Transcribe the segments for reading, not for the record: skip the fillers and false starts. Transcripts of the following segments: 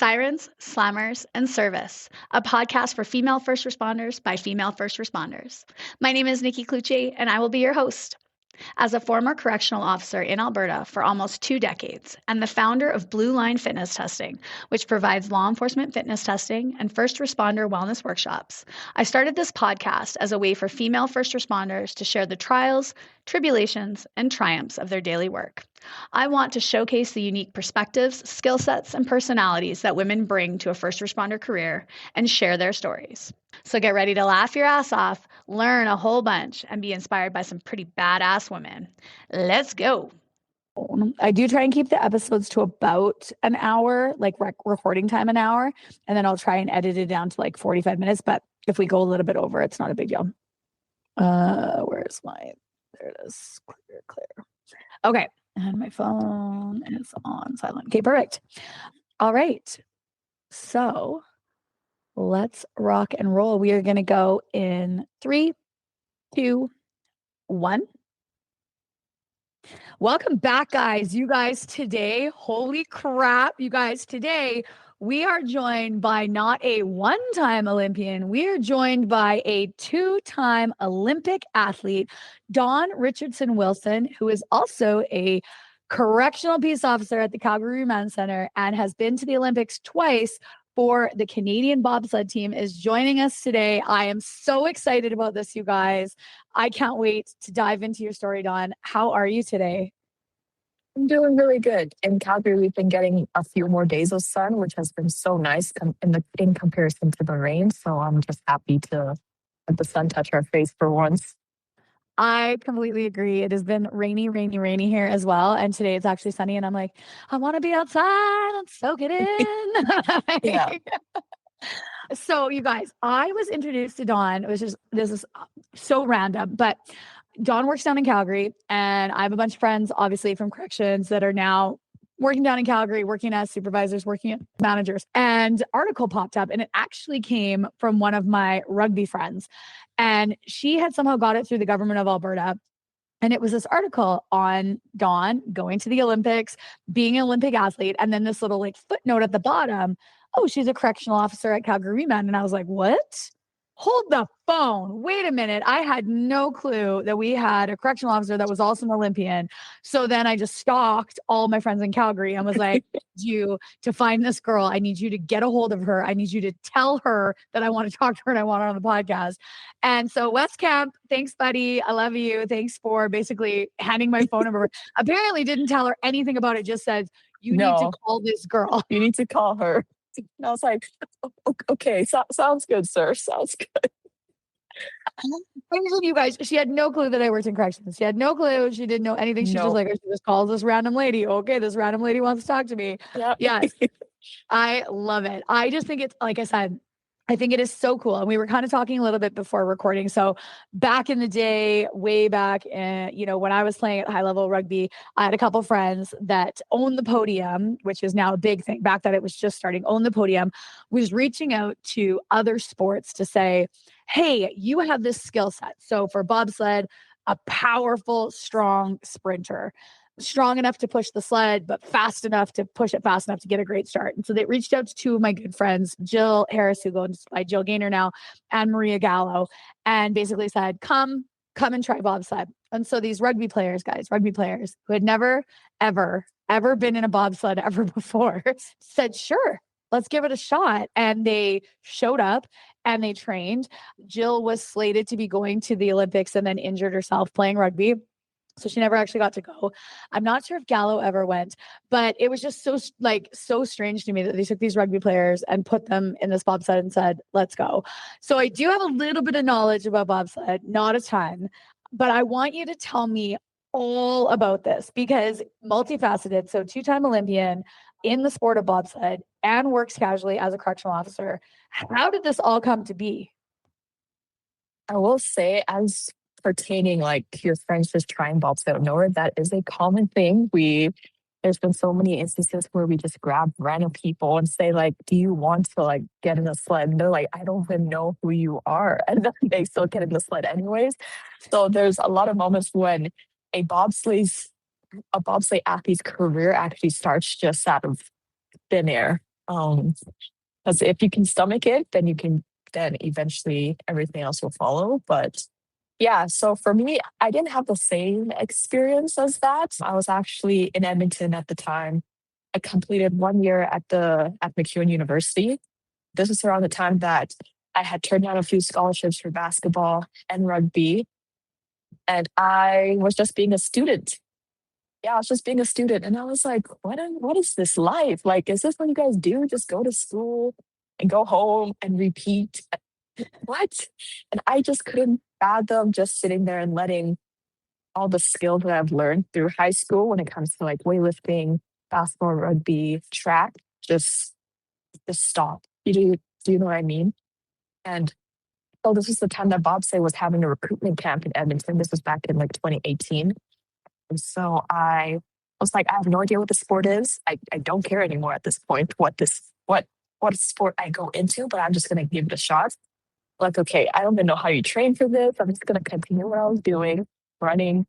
Sirens, Slammers, and Service, a podcast for female first responders by female first responders. My name is Nikki Clucci, and I will be your host. As a former correctional officer in Alberta for almost 2 decades and the founder of Blue Line Fitness Testing, which provides law enforcement fitness testing and first responder wellness workshops, I started this podcast as a way for female first responders to share the trials, tribulations, and triumphs of their daily work. I want to showcase the unique perspectives, skill sets, and personalities that women bring to a first responder career and share their stories. So get ready to laugh your ass off, learn a whole bunch, and be inspired by some pretty badass women. Let's go. I do try and keep the episodes to about an hour, like recording time an hour, and then I'll try and edit it down to like 45 minutes. But if we go a little bit over, it's not a big deal. Where's my, there it is. Clear. Okay. And my phone is on silent. Okay, perfect. All right. So let's rock and roll. We are going to go in 3, 2, 1. Welcome back, guys. You guys, today, holy crap, you guys, today we are joined by not a one-time Olympian. We are joined by a 2-time Olympic athlete, Dawn Richardson Wilson, who is also a correctional peace officer at the Calgary Remand Centre and has been to the Olympics twice for the Canadian bobsled team, is joining us today. I am so excited about this, you guys. I can't wait to dive into your story, Dawn. How are you today? I'm doing really good. In Calgary, we've been getting a few more days of sun, which has been so nice in comparison to the rain. So I'm just happy to let the sun touch our face for once. I completely agree. It has been rainy here as well. And today it's actually sunny and I'm like, I want to be outside and soak it in. Yeah. So you guys, I was introduced to Dawn. This is so random, but Dawn works down in Calgary and I have a bunch of friends, obviously from corrections, that are now working down in Calgary, working as supervisors, working as managers. And an article popped up and it actually came from one of my rugby friends. And she had somehow got it through the government of Alberta. And it was this article on Dawn going to the Olympics, being an Olympic athlete. And then this little like footnote at the bottom, oh, she's a correctional officer at Calgary Remand. And I was like, what? Hold the phone. Wait a minute. I had no clue that we had a correctional officer that was also an Olympian. So then I just stalked all my friends in Calgary and was like, you to find this girl. I need you to get a hold of her. I need you to tell her that I want to talk to her and I want her on the podcast. And so West Camp, thanks, buddy. I love you. Thanks for basically handing my phone number. Apparently didn't tell her anything about it. Just said, you need to call this girl. You need to call her. And I was like, okay, sounds good, sir. Sounds good. You guys, she had no clue that I worked in corrections. She had no clue. She didn't know anything. She just calls this random lady. Okay, this random lady wants to talk to me. Yep. Yes. I love it. I just think it's, like I said, I think it is so cool. And we were kind of talking a little bit before recording. So back in the day, way back, when I was playing at high level rugby, I had a couple friends that owned the podium, which is now a big thing. Back then it was just starting. Own the Podium was reaching out to other sports to say, hey, you have this skill set. So for bobsled, a powerful, strong sprinter. Strong enough to push the sled, but fast enough to push it fast enough to get a great start. And so they reached out to 2 of my good friends, Jill Harris, who goes by Jill Gaynor now, and Maria Gallo, and basically said, come and try bobsled. And so these rugby players who had never, ever been in a bobsled ever before said, sure, let's give it a shot. And they showed up and they trained. Jill was slated to be going to the Olympics and then injured herself playing rugby. So she never actually got to go. I'm not sure if Gallo ever went, but it was just so strange to me that they took these rugby players and put them in this bobsled and said, let's go. So I do have a little bit of knowledge about bobsled, not a ton, but I want you to tell me all about this because multifaceted. So 2-time Olympian in the sport of bobsled and works casually as a correctional officer. How did this all come to be? I will say, as pertaining like your friends just trying bobsled out of nowhere, that is a common thing. There's been so many instances where we just grab random people and say like, do you want to like get in a sled? And they're like, I don't even know who you are. And then they still get in the sled anyways. So there's a lot of moments when a bobsleigh athlete's career actually starts just out of thin air. Because if you can stomach it, then eventually everything else will follow. But yeah, so for me, I didn't have the same experience as that. I was actually in Edmonton at the time. I completed 1 year at McEwen University. This is around the time that I had turned down a few scholarships for basketball and rugby, and I was just being a student. Yeah, I was just being a student, and I was like, what is this life? Like, is this what you guys do? Just go to school and go home and repeat? What? And I just couldn't fathom just sitting there and letting all the skills that I've learned through high school when it comes to like weightlifting, basketball, rugby, track, just stop. Do you know what I mean? And so this was the time that bobsleigh was having a recruitment camp in Edmonton. This was back in like 2018. And so I was like, I have no idea what the sport is. I don't care anymore at this point what sport I go into, but I'm just gonna give it a shot. Like, okay, I don't even know how you train for this. I'm just gonna continue what I was doing, running,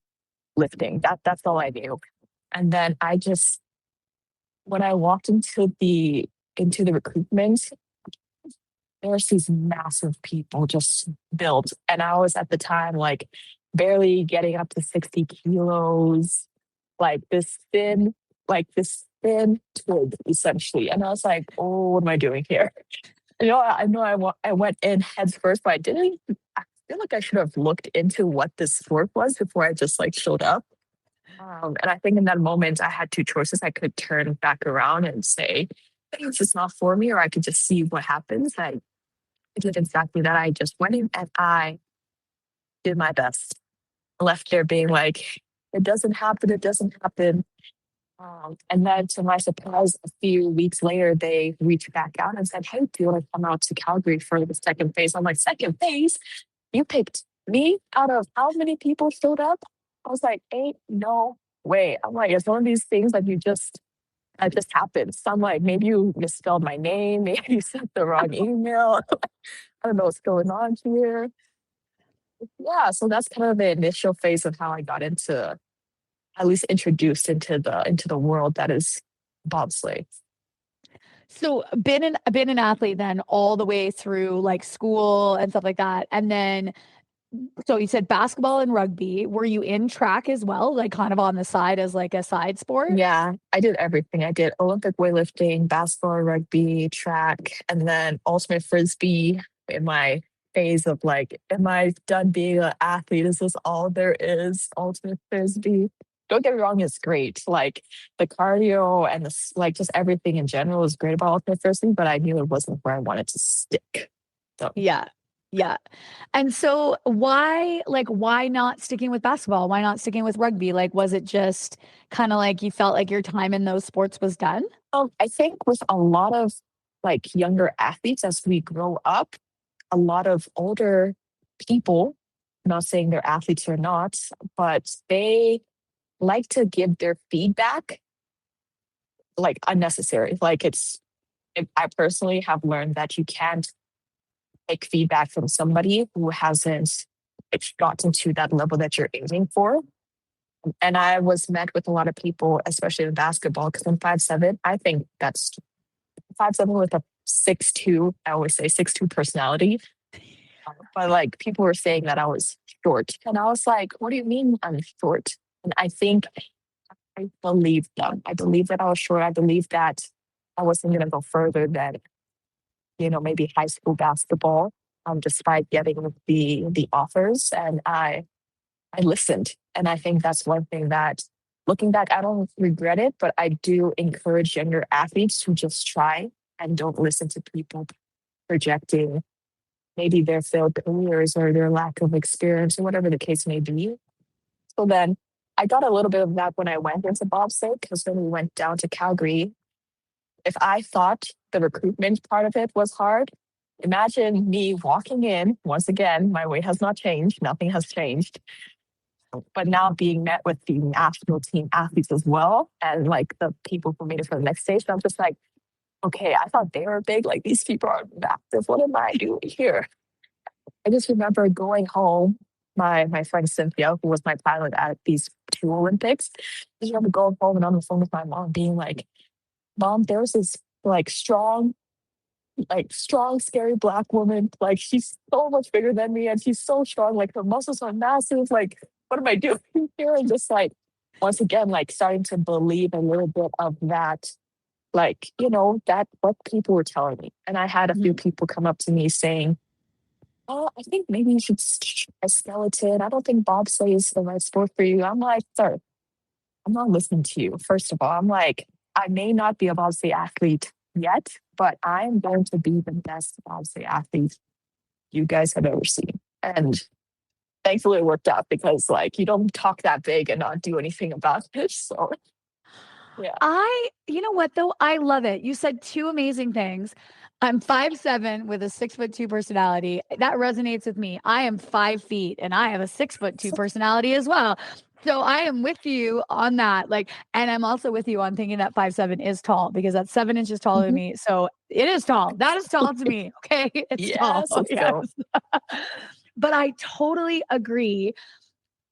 lifting. That's all I knew. And then when I walked into the recruitment, there's these massive people just built. And I was at the time like barely getting up to 60 kilos, like this thin twig essentially. And I was like, oh, what am I doing here? I went in heads first, but I feel like I should have looked into what this sport was before I just like showed up. And I think in that moment I had two choices. I could turn back around and say, "Hey, this is not for me," or I could just see what happens. I did exactly that. I just went in and I did my best. Left there being like, it doesn't happen, it doesn't happen. And then to my surprise, a few weeks later, they reached back out and said, "Hey, do you want to come out to Calgary for the second phase?" I'm like, second phase? You picked me out of how many people showed up? I was like, ain't no way. I'm like, it's one of these things that that just happens. So I'm like, maybe you misspelled my name, maybe you sent the wrong email. I don't know what's going on here. Yeah, so that's kind of the initial phase of how I got into, at least introduced into the world that is bobsleigh. So been an athlete then all the way through like school and stuff like that. And then so you said basketball and rugby. Were you in track as well? Like kind of on the side as like a side sport? Yeah, I did everything. I did Olympic weightlifting, basketball, rugby, track, and then ultimate frisbee in my phase of like, am I done being an athlete? Is this all there is? Ultimate frisbee. Don't get me wrong, it's great. Like the cardio and like just everything in general is great about ultimate frisbee, but I knew it wasn't where I wanted to stick. So Yeah. Yeah. And so why not sticking with basketball? Why not sticking with rugby? Like, was it just kind of like you felt like your time in those sports was done? I think with a lot of like younger athletes as we grow up, a lot of older people, not saying they're athletes or not, but they like to give their feedback like unnecessary. I personally have learned that you can't take feedback from somebody who hasn't gotten to that level that you're aiming for. And I was met with a lot of people, especially in basketball, because I'm 5'7". I think that's 5'7" with a 6'2". I always say 6'2" personality. But like people were saying that I was short. And I was like, what do you mean I'm short? And I think I believed them. I believed that I was short. I believed that I wasn't going to go further than, maybe high school basketball, despite getting the offers. And I listened. And I think that's one thing that, looking back, I don't regret it, but I do encourage younger athletes to just try and don't listen to people projecting maybe their failed careers or their lack of experience or whatever the case may be. So then I got a little bit of that when I went into bobsleigh, because when we went down to Calgary, if I thought the recruitment part of it was hard, imagine me walking in. Once again, my weight has not changed. Nothing has changed. But now being met with the national team athletes as well, and like the people who made it for the next stage, I'm just like, okay, I thought they were big. Like these people are massive. What am I doing here? I just remember going home. My friend Cynthia, who was my pilot at these two Olympics, I just remember going home and on the phone with my mom, being like, "Mom, there was this like strong, scary Black woman. Like she's so much bigger than me and she's so strong. Like her muscles are massive. Like, what am I doing here? And just like, once again, like starting to believe a little bit of that, like, that what people were telling me. And I had a few people come up to me saying, oh, I think maybe you should try skeleton. I don't think bobsleigh is the right sport for you. I'm like, sir, I'm not listening to you. First of all, I'm like, I may not be a bobsleigh athlete yet, but I'm going to be the best bobsleigh athlete you guys have ever seen. And thankfully it worked out because like you don't talk that big and not do anything about it. So yeah. You know what though? I love it. You said two amazing things. I'm 5'7" with a 6'2" personality. That resonates with me. I am 5 feet and I have a 6'2" personality as well. So I am with you on that. Like, and I'm also with you on thinking that 5'7" is tall because that's 7 inches taller than me. So it is tall. That is tall to me. Okay. It's tall. Yes. But I totally agree.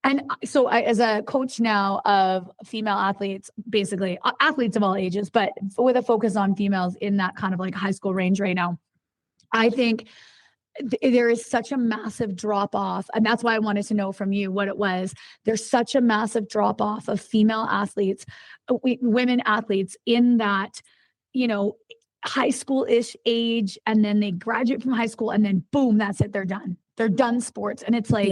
And so as a coach now of female athletes, basically athletes of all ages, but with a focus on females in that kind of like high school range right now, I think there is such a massive drop off. And that's why I wanted to know from you what it was. There's such a massive drop off of female athletes, women athletes in that, high school-ish age. And then they graduate from high school and then boom, that's it. They're done. They're done sports. And it's like,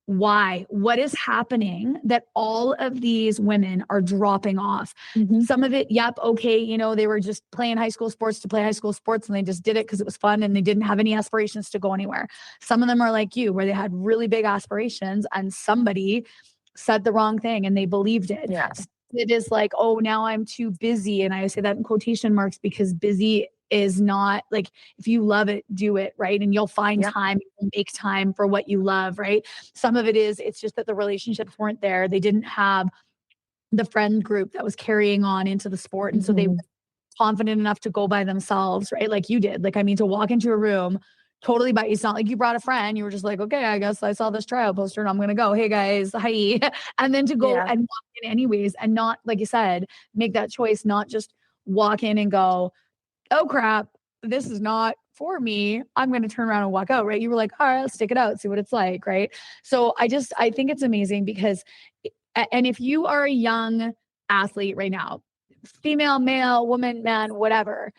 why? What is happening that all of these women are dropping off? Some of it, okay, they were just playing high school sports to play high school sports and they just did it because it was fun and they didn't have any aspirations to go anywhere. Some of them are like you, where they had really big aspirations and somebody said the wrong thing and they believed it. Yes. It is like, oh, now I'm too busy. And I say that in quotation marks because busy is not like, if you love it, do it, right? And you'll find time, you'll make time for what you love, right? Some of it is, it's just that the relationships weren't there. They didn't have the friend group that was carrying on into the sport. And so they were confident enough to go by themselves, right? Like you did. Like, I mean, to walk into a room totally by, it's not like you brought a friend. You were just like, okay, I guess I saw this tryout poster and I'm going to go. Hey guys, hi. And then to go and walk in anyways, and not, like you said, make that choice, not just walk in and go, oh crap, this is not for me. I'm going to turn around and walk out, right? You were like, all right, let's stick it out, see what it's like, right? So I think it's amazing because, and if you are a young athlete right now, female, male, woman, man, whatever,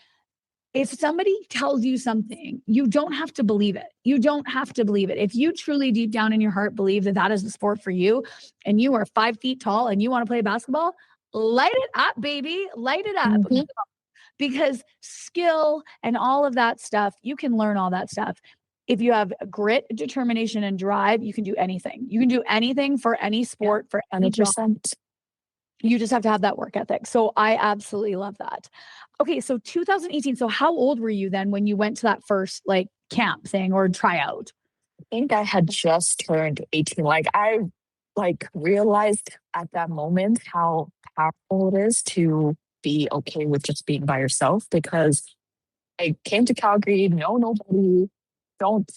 if somebody tells you something, you don't have to believe it. You don't have to believe it. If you truly deep down in your heart believe that that is the sport for you and you are 5 feet tall and you want to play basketball, light it up, baby. Light it up. Because skill and all of that stuff, you can learn all that stuff. If you have grit, determination, and drive, you can do anything. You can do anything for any sport, for any job. You just have to have that work ethic. So I absolutely love that. Okay, so 2018. So how old were you then when you went to that first like camp thing or tryout? I think I had just turned 18. Like I realized at that moment how powerful it is to be okay with just being by yourself, because I came to Calgary, know nobody, don't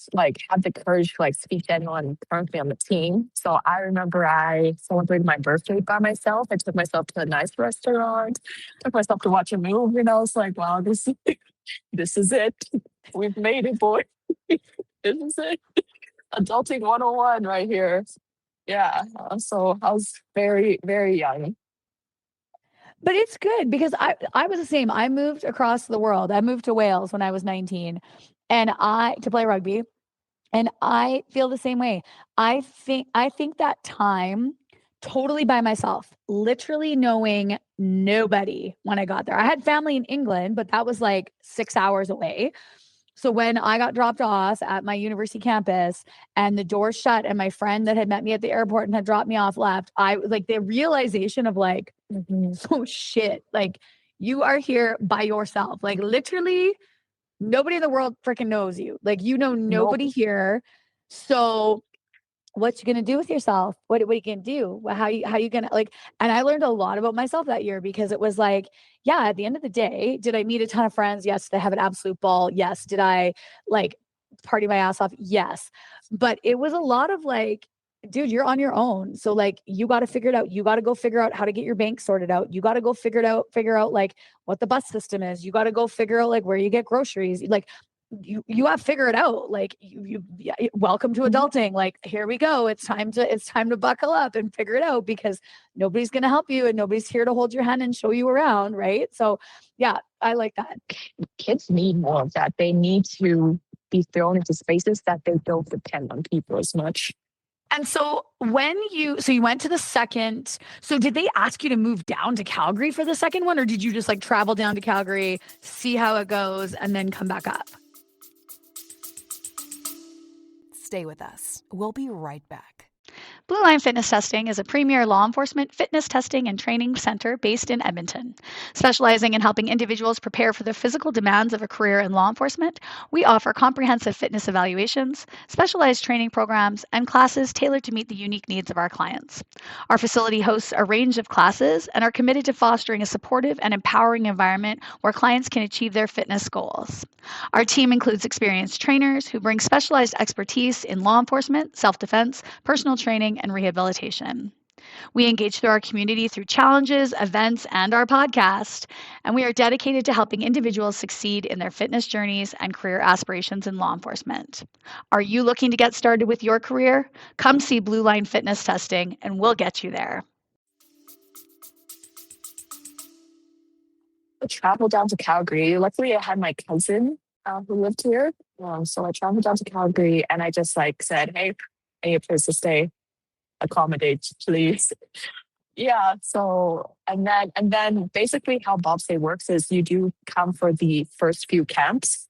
have the courage to speak to anyone currently on the team. So I remember I celebrated my birthday by myself. I took myself to a nice restaurant, took myself to watch a movie, and I was like, wow, this is it. We've made it, boy. This is it. Adulting 101 right here. Yeah. So I was very, very young. But it's good because I was the same. I moved across the world. I moved to Wales when I was 19 and to play rugby. And I feel the same way. I think that time totally by myself, literally knowing nobody when I got there. I had family in England, but that was like 6 hours away. So when I got dropped off at my university campus and the door shut and my friend that had met me at the airport and had dropped me off left, I the realization of oh shit, you are here by yourself. Literally nobody in the world freaking knows you. Nobody here. So what you going to do with yourself? What are you going to do? How you going to and I learned a lot about myself that year because it was at the end of the day, did I meet a ton of friends? Yes. Did I have an absolute ball? Yes. Did I party my ass off? Yes. But it was a lot of dude, you're on your own. So like you got to figure it out. You got to go figure out how to get your bank sorted out. You got to go figure out like what the bus system is. You got to go figure out like where you get groceries. Like you have to figure it out. Like yeah, welcome to adulting. Like here we go. It's time to buckle up and figure it out because nobody's going to help you and nobody's here to hold your hand and show you around. Right. So yeah, I like that. Kids need more of that. They need to be thrown into spaces that they don't depend on people as much. And so you went to the second, so did they ask you to move down to Calgary for the second one, or did you just like travel down to Calgary, see how it goes, and then come back up? Stay with us. We'll be right back. Blue Line Fitness Testing is a premier law enforcement fitness testing and training center based in Edmonton. Specializing in helping individuals prepare for the physical demands of a career in law enforcement, we offer comprehensive fitness evaluations, specialized training programs, and classes tailored to meet the unique needs of our clients. Our facility hosts a range of classes and are committed to fostering a supportive and empowering environment where clients can achieve their fitness goals. Our team includes experienced trainers who bring specialized expertise in law enforcement, self-defense, personal training, and rehabilitation. We engage through our community through challenges, events, and our podcast, and we are dedicated to helping individuals succeed in their fitness journeys and career aspirations in law enforcement. Are you looking to get started with your career? Come see Blue Line Fitness Testing, and we'll get you there. I traveled down to Calgary. Luckily, I had my cousin who lived here. So I traveled down to Calgary and I just like said, hey, I need a place to stay. Accommodate, please. Yeah. So and then basically how bobsleigh works is you do come for the first few camps.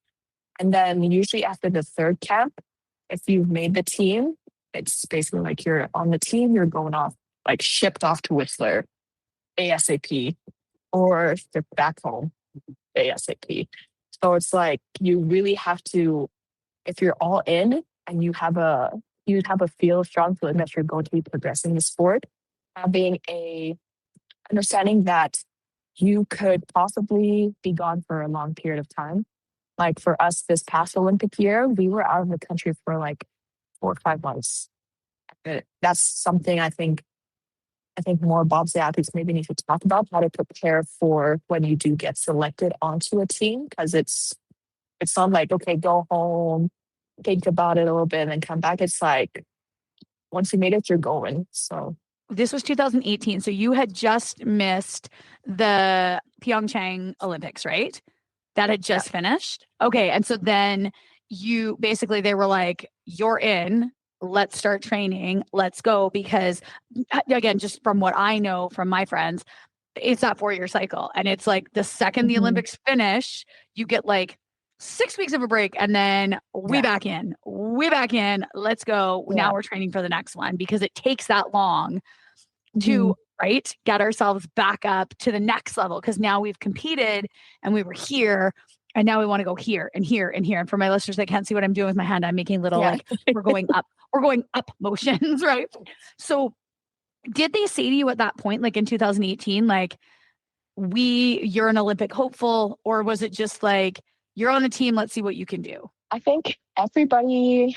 And then usually after the third camp, if you've made the team, it's basically like you're on the team, you're going off, like shipped off to Whistler ASAP, or you're back home ASAP. So it's like you really have to, if you're all in and you have a strong feeling that you're going to be progressing the sport, having a understanding that you could possibly be gone for a long period of time. Like for us this past Olympic year, we were out of the country for like 4 or 5 months. That's something I think more bobsleigh athletes maybe need to talk about, how to prepare for when you do get selected onto a team, because it's not like, okay, go home, think about it a little bit and then come back. It's like once you made it, you're going. So this was 2018. So you had just missed the Pyeongchang Olympics, right? That had just finished. Okay. And so then they were like, you're in, let's start training, let's go. Because again, just from what I know from my friends, it's that 4-year cycle. And it's like the second the Olympics finish, you get like 6 weeks of a break and then we back in, let's go. Now we're training for the next one because it takes that long to get ourselves back up to the next level. Cause now we've competed and we were here and now we want to go here and here and here. And for my listeners that can't see what I'm doing with my hand, I'm making little like we're going up motions, right? So did they say to you at that point, like in 2018, like you're an Olympic hopeful, or was it just like, you're on the team, let's see what you can do? I think everybody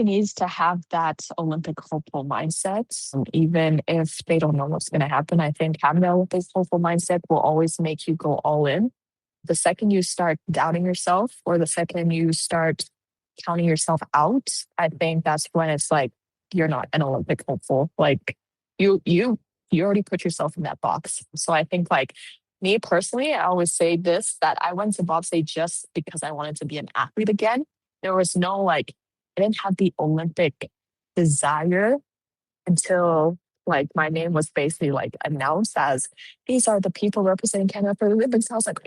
needs to have that Olympic hopeful mindset, even if they don't know what's going to happen. I think having the Olympic hopeful mindset will always make you go all in. The second you start doubting yourself, or the second you start counting yourself out, I think that's when it's like you're not an Olympic hopeful. Like you already put yourself in that box. So I think like me personally, I always say this, that I went to bobsleigh just because I wanted to be an athlete again. There was no like, I didn't have the Olympic desire until like my name was basically like announced as these are the people representing Canada for the Olympics. I was like,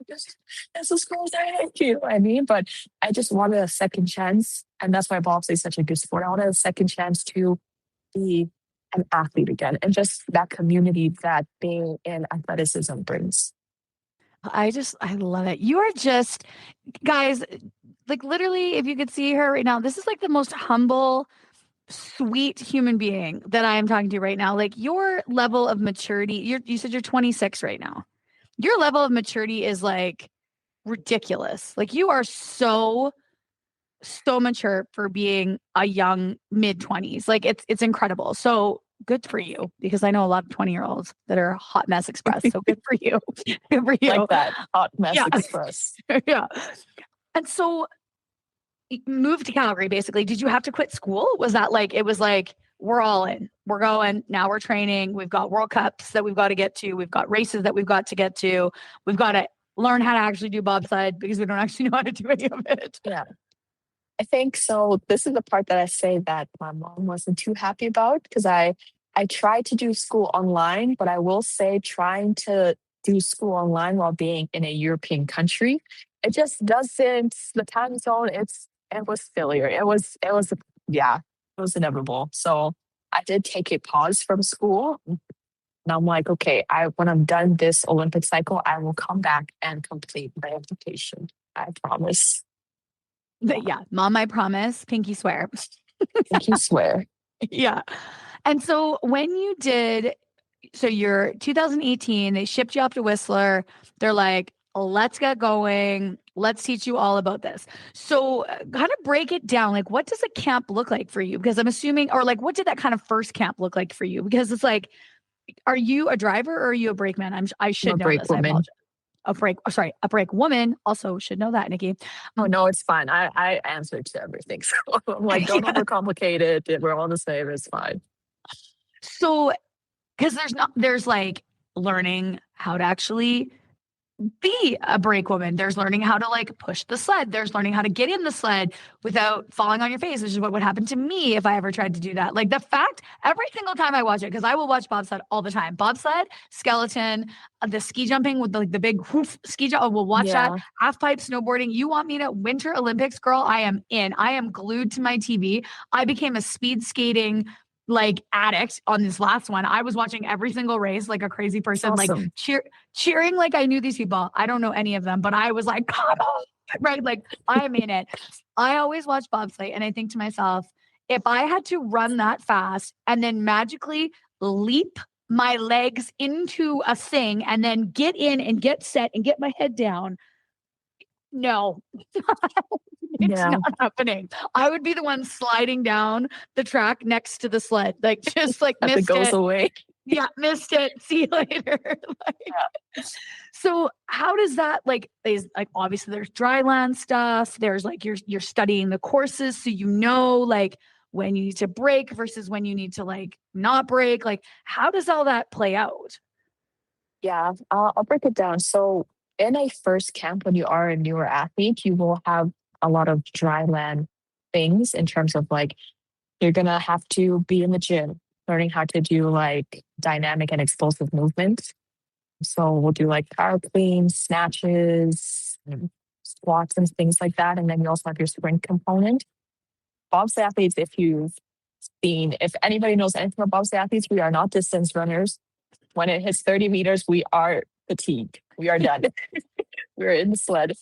this is cool. Thank you. I mean, but I just wanted a second chance. And that's why bobsleigh is such a good sport. I wanted a second chance to be an athlete again, and just that community that being in athleticism brings. I love it. You are just, guys, like literally, if you could see her right now, this is like the most humble, sweet human being that I am talking to right now. Like your level of maturity, you said you're 26 right now. Your level of maturity is like ridiculous. Like you are so so mature for being a young mid-20s. Like it's incredible. So good for you, because I know a lot of 20-year-olds that are hot mess express. So good for you. Good for you. Like that hot mess Yeah. express. Yeah. And so you moved to Calgary, basically. Did you have to quit school? Was that like, it was like, we're all in, we're going, now we're training. We've got World Cups that we've got to get to. We've got races that we've got to get to. We've got to learn how to actually do bobsled, because we don't actually know how to do any of it. Yeah. I think so. This is the part that I say that my mom wasn't too happy about, because I tried to do school online, but I will say trying to do school online while being in a European country, it just doesn't. The time zone, it was failure. Yeah, it was inevitable. So I did take a pause from school, and I'm like, okay, I when I'm done this Olympic cycle, I will come back and complete my education. I promise. Yeah. Mom, I promise. Pinky swear. I can swear. Yeah. And so when you did, so you're 2018, they shipped you up to Whistler. They're like, let's get going. Let's teach you all about this. So kind of break it down. Like, what does a camp look like for you? Because I'm assuming, or like, what did that kind of first camp look like for you? Because it's like, are you a driver or are you a brakeman? I should I'm a know brake this. I woman. apologize. A brake woman also should know that, Nikki. Oh no, it's fine. I answer to everything. So I'm like, don't Yeah. overcomplicate it. We're all the same. It's fine. So, because there's like learning how to actually be a brake woman. There's learning how to like push the sled. There's learning how to get in the sled without falling on your face, which is what would happen to me if I ever tried to do that. Like the fact, every single time I watch it, because I will watch bobsled all the time. Bobsled, skeleton, the ski jumping with the big whoof ski jump. We'll watch that. Yeah. Half pipe snowboarding. You want me to Winter Olympics, girl? I am in. I am glued to my TV. I became a speed skating like addict on this last one. I was watching every single race like a crazy person, like Awesome. cheering like I knew these people. I don't know any of them, but I was like, come on, right? Like I'm in it. I always watch bobsleigh and I think to myself, if I had to run that fast and then magically leap my legs into a thing and then get in and get set and get my head down, no, it's Yeah. not happening. I would be the one sliding down the track next to the sled, like just like As it missed goes it. away. Yeah, missed it. See you later. So how does that like is like obviously there's dry land stuff. There's like you're studying the courses, so you know like when you need to break versus when you need to like not break. Like how does all that play out? Yeah. I'll break it down. So in a first camp, when you are a newer athlete, you will have a lot of dry land things in terms of like you're gonna have to be in the gym, learning how to do like dynamic and explosive movements. So we'll do like power cleans, snatches, squats, and things like that. And then you also have your sprint component. Bobsleigh athletes, if anybody knows anything about bobsleigh athletes, we are not distance runners. When it hits 30 meters, we are fatigued. We are done. We're in the sled.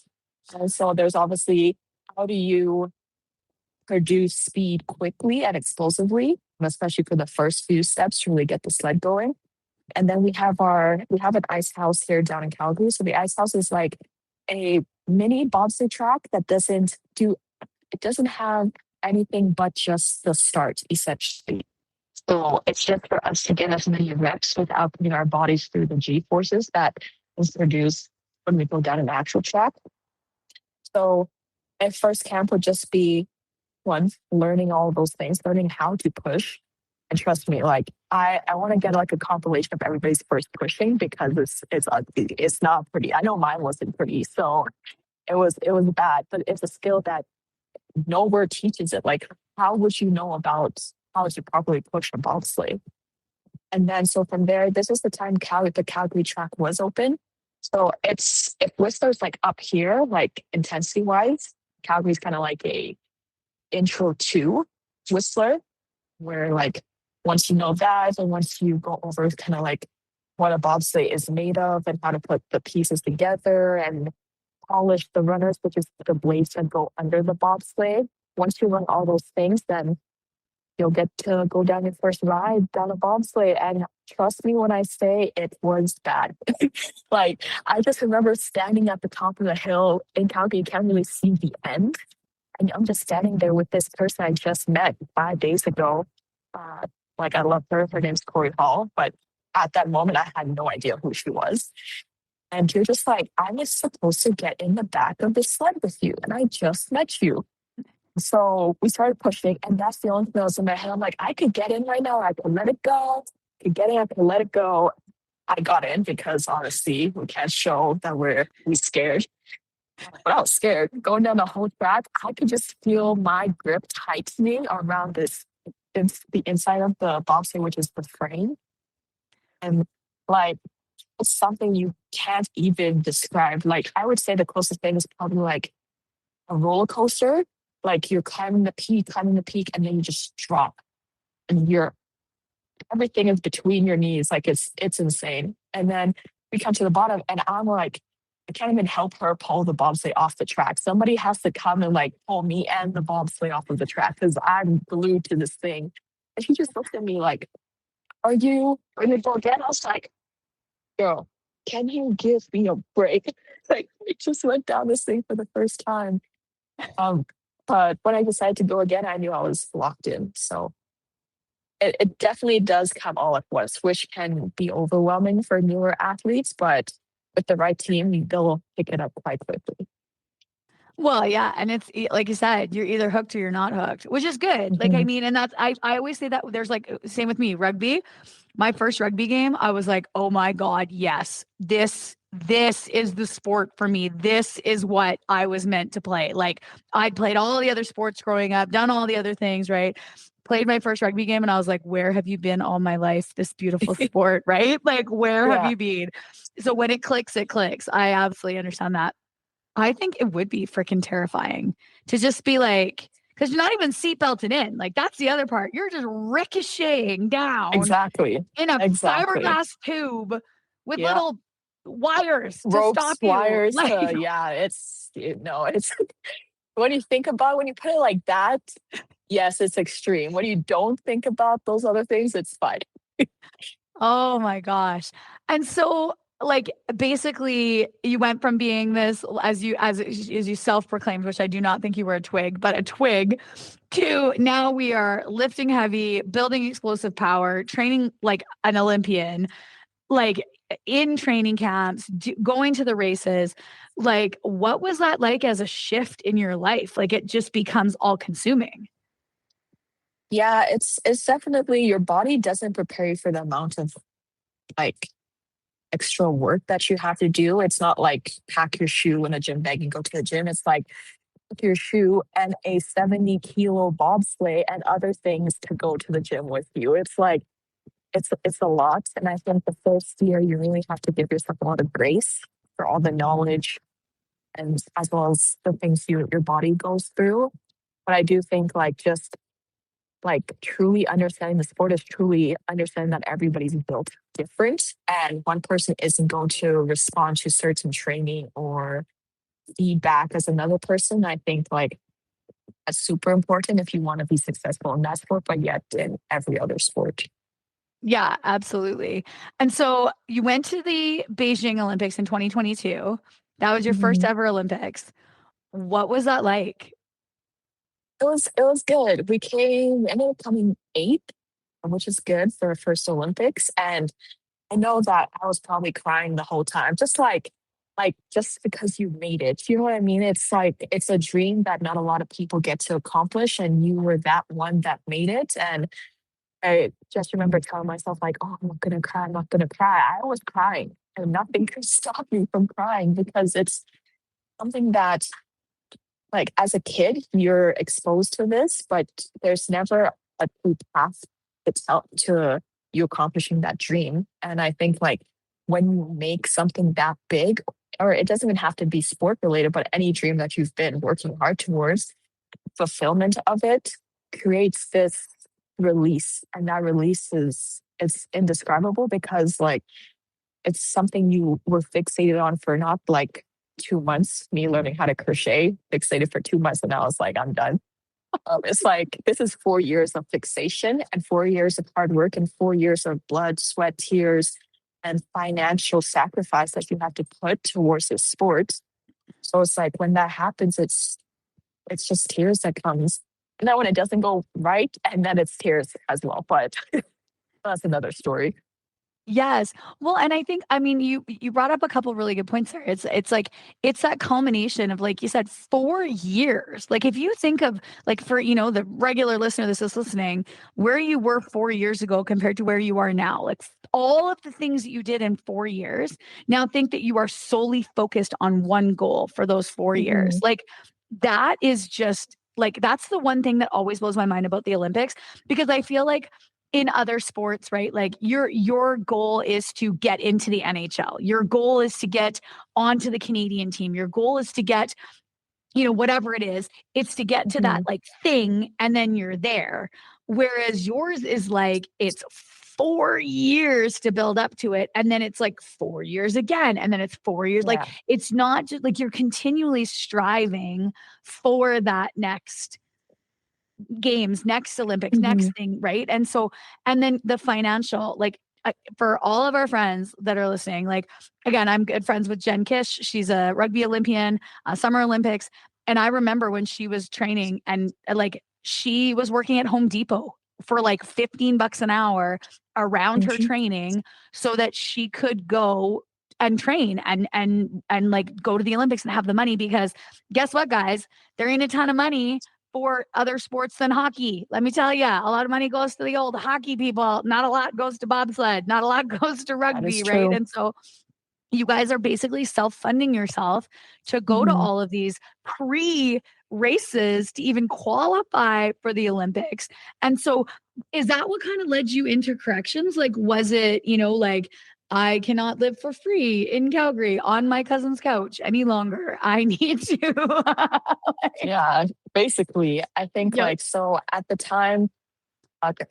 And so there's obviously how do you produce speed quickly and explosively, especially for the first few steps to really get the sled going. And then we have an ice house here down in Calgary. So the ice house is like a mini bobsleigh track that doesn't have anything but just the start, essentially. So it's just for us to get as many reps without putting our bodies through the G forces that is produced when we go down an actual track. So at first camp would just be one, learning all of those things, learning how to push. And trust me, like I want to get like a compilation of everybody's first pushing because it's ugly. It's not pretty. I know mine wasn't pretty, so it was bad. But it's a skill that nowhere teaches it. Like how would you know about how to properly push a bobsleigh? And then so from there, this is the time the Calgary track was open. So if Whistler's like up here, like intensity wise, Calgary's kind of like a intro to Whistler, where like once you know that and once you go over kind of like what a bobsleigh is made of and how to put the pieces together and polish the runners, which is the blades that go under the bobsleigh. Once you learn all those things, then you'll get to go down your first ride down a bobsleigh. And trust me when I say it was bad. Like I just remember standing at the top of the hill in Calgary, you can't really see the end. And I'm just standing there with this person I just met 5 days ago. Uh, like, I love her. Her name's Corey Hall. But at that moment, I had no idea who she was. And you're just like, I was supposed to get in the back of the sled with you, and I just met you. So we started pushing, and that feeling feels in my head. I'm like, I could get in right now. I could let it go. I could get in. I could let it go. I got in because honestly, we can't show that we scared. But I was scared. Going down the whole track, I could just feel my grip tightening around the inside of the bobsleigh, which is the frame. And like, it's something you can't even describe. Like, I would say the closest thing is probably like a roller coaster. Like, you're climbing the peak, and then you just drop. And everything is between your knees. Like, it's insane. And then we come to the bottom, and I'm like, I can't even help her pull the bobsleigh off the track. Somebody has to come and like pull me and the bobsleigh off of the track because I'm glued to this thing. And she just looked at me like, are you going to go again? I was like, girl, can you give me a break? Like, I just went down this thing for the first time. But when I decided to go again, I knew I was locked in. So it definitely does come all at once, which can be overwhelming for newer athletes, but with the right team, they'll pick it up quite quickly. Well, yeah, and it's like you said, you're either hooked or you're not hooked, which is good. Like, I mean, and that's I always say that there's like same with me, rugby. My first rugby game, I was like, oh my God, yes, this is the sport for me. This is what I was meant to play. Like, I'd played all the other sports growing up, done all the other things, right? Played my first rugby game, and I was like, where have you been all my life? This beautiful sport, right? Like, where have you been? So when it clicks, it clicks. I absolutely understand that. I think it would be freaking terrifying to just be like, because you're not even seatbelted in. Like, that's the other part. You're just ricocheting down Exactly. in a fiberglass tube with little wires to ropes, stop you. wires. Like, It's when you think about when you put it like that, yes, it's extreme. When you don't think about those other things, it's fine. oh my gosh. And so, like, basically you went from being this as you self-proclaimed, which I do not think you were a twig, but a twig, to now we are lifting heavy, building explosive power, training like an Olympian, like in training camps, going to the races. Like, what was that like as a shift in your life? Like, it just becomes all consuming. Yeah, it's definitely, your body doesn't prepare you for the amount of like extra work that you have to do. It's not like pack your shoe in a gym bag and go to the gym. It's like pack your shoe and a 70-kilo bobsleigh and other things to go to the gym with you. It's like it's a lot. And I think the first year you really have to give yourself a lot of grace for all the knowledge and as well as the things your body goes through. But I do think like just like truly understanding the sport is truly understanding that everybody's built different and one person isn't going to respond to certain training or feedback as another person. I think like that's super important if you want to be successful in that sport, but yet in every other sport. Yeah, absolutely. And so you went to the Beijing Olympics in 2022. That was your first ever Olympics. What was that like? It was good. We ended up coming eighth, which is good for our first Olympics. And I know that I was probably crying the whole time, just because you made it. You know what I mean? It's like it's a dream that not a lot of people get to accomplish, and you were that one that made it. And I just remember telling myself, like, oh, I'm not gonna cry, I'm not gonna cry. I was crying, and nothing could stop me from crying because it's something that, like, as a kid, you're exposed to this, but there's never a true path to you accomplishing that dream. And I think, like, when you make something that big, or it doesn't even have to be sport related, but any dream that you've been working hard towards, fulfillment of it creates this release. And that release it's indescribable because, like, it's something you were fixated on for not like 2 months, me learning how to crochet, fixated for 2 months, and I was like, I'm done. It's like, this is 4 years of fixation and 4 years of hard work and 4 years of blood, sweat, tears, and financial sacrifice that you have to put towards this sport. So it's like when that happens, it's it's just tears that comes. And then when it doesn't go right, and then it's tears as well. But that's another story. Yes. Well, and I think, I mean, you brought up a couple really good points there. It's like it's that culmination of, like you said, 4 years. Like if you think of, like, for the regular listener that's just listening, where you were 4 years ago compared to where you are now, like all of the things that you did in 4 years. Now think that you are solely focused on one goal for those 4 years. Mhm. Like that is just like that's the one thing that always blows my mind about the Olympics, because I feel like in other sports, right? Like your goal is to get into the NHL. Your goal is to get onto the Canadian team. Your goal is to get, whatever it is, it's to get to that Mhm. like thing and then you're there. Whereas yours is like it's 4 years to build up to it. And then it's like 4 years again. And then it's 4 years. Like Yeah. it's not just like you're continually striving for that next games, next Olympics, next Mhm. thing, right? And so, and then the financial, like for all of our friends that are listening, like again, I'm good friends with Jen Kish. She's a rugby Olympian, Summer Olympics. And I remember when she was training and like she was working at Home Depot for like $15 an hour around her Mhm. training so that she could go and train and like go to the Olympics and have the money, because guess what, guys, there ain't a ton of money for other sports than hockey. Let me tell you, a lot of money goes to the old hockey people. Not a lot goes to bobsled. Not a lot goes to That is rugby, right? true. And so you guys are basically self-funding yourself to go to Mhm. all of these pre races to even qualify for the Olympics. And so is that what kind of led you into corrections? Like, was it, like, I cannot live for free in Calgary on my cousin's couch any longer. I need to. Yeah, basically, I think Yep. like so at the time,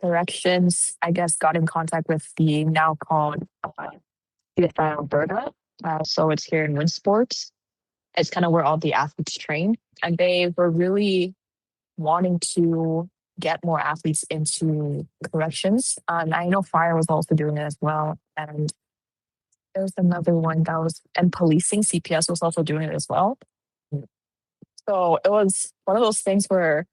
corrections, I guess, got in contact with the now called Defyin Alberta. So it's here in Winsports. It's kind of where all the athletes train, and they were really wanting to get more athletes into corrections. I know Fire was also doing it as well, and there was another one that was, and policing CPS was also doing it as well. So it was one of those things where,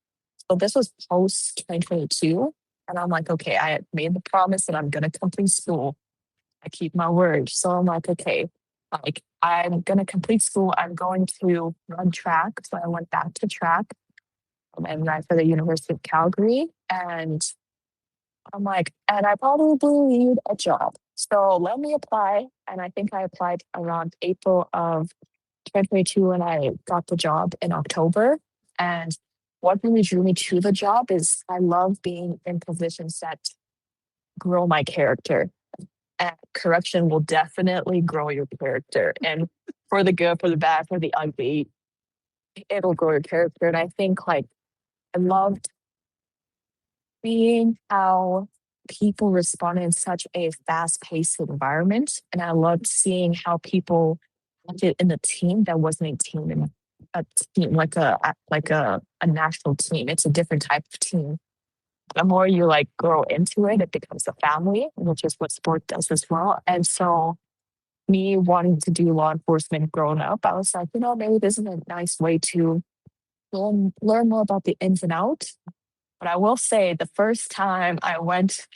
so this was post 2022. And I'm like, okay, I had made the promise that I'm going to complete school. I keep my word. So I'm like, okay, like I'm going to complete school. I'm going to run track. So I went back to track and ran for the University of Calgary. And I'm like, and I probably need a job. So let me apply. And I think I applied around April of 2022 and I got the job in October. And what really drew me to the job is I love being in positions that grow my character. And correction will definitely grow your character. And for the good, for the bad, for the ugly, it'll grow your character. And I think like I loved seeing how people respond in such a fast-paced environment. And I loved seeing how people acted in a team that wasn't a team in a team like a national team. It's a different type of team. The more you like grow into it, it becomes a family, which is what sport does as well. And so me wanting to do law enforcement growing up, I was like, maybe this is a nice way to learn more about the ins and outs. But I will say the first time I went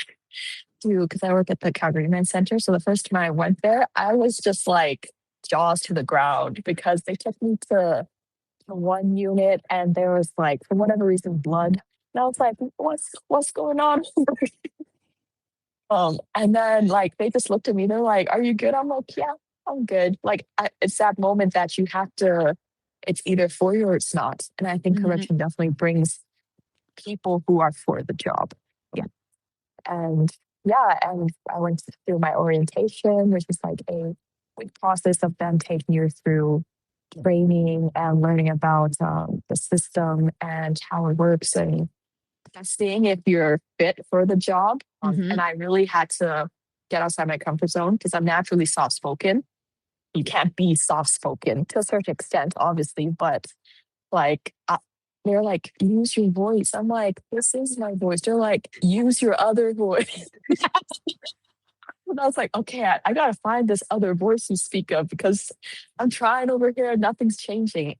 to, because I work at the Calgary Remand Centre, so the first time I went there, I was just like jaws to the ground because they took me to one unit and there was like, for whatever reason, blood. And I was like, what's going on? And then like they just looked at me, they're like, are you good? I'm like, yeah, I'm good. Like it's that moment that you have to, it's either for you or it's not. And I think Mhm. correction definitely brings people who are for the job. Yeah. And yeah, and I went through my orientation, which is like a quick process of them taking you through training and learning about the system and how it works and seeing if you're fit for the job. Mhm. And I really had to get outside my comfort zone because I'm naturally soft spoken. You can't be soft spoken to a certain extent, obviously, but like they're like, use your voice. I'm like, this is my voice. They're like, use your other voice. And I was like, okay, I gotta find this other voice you speak of because I'm trying over here and nothing's changing.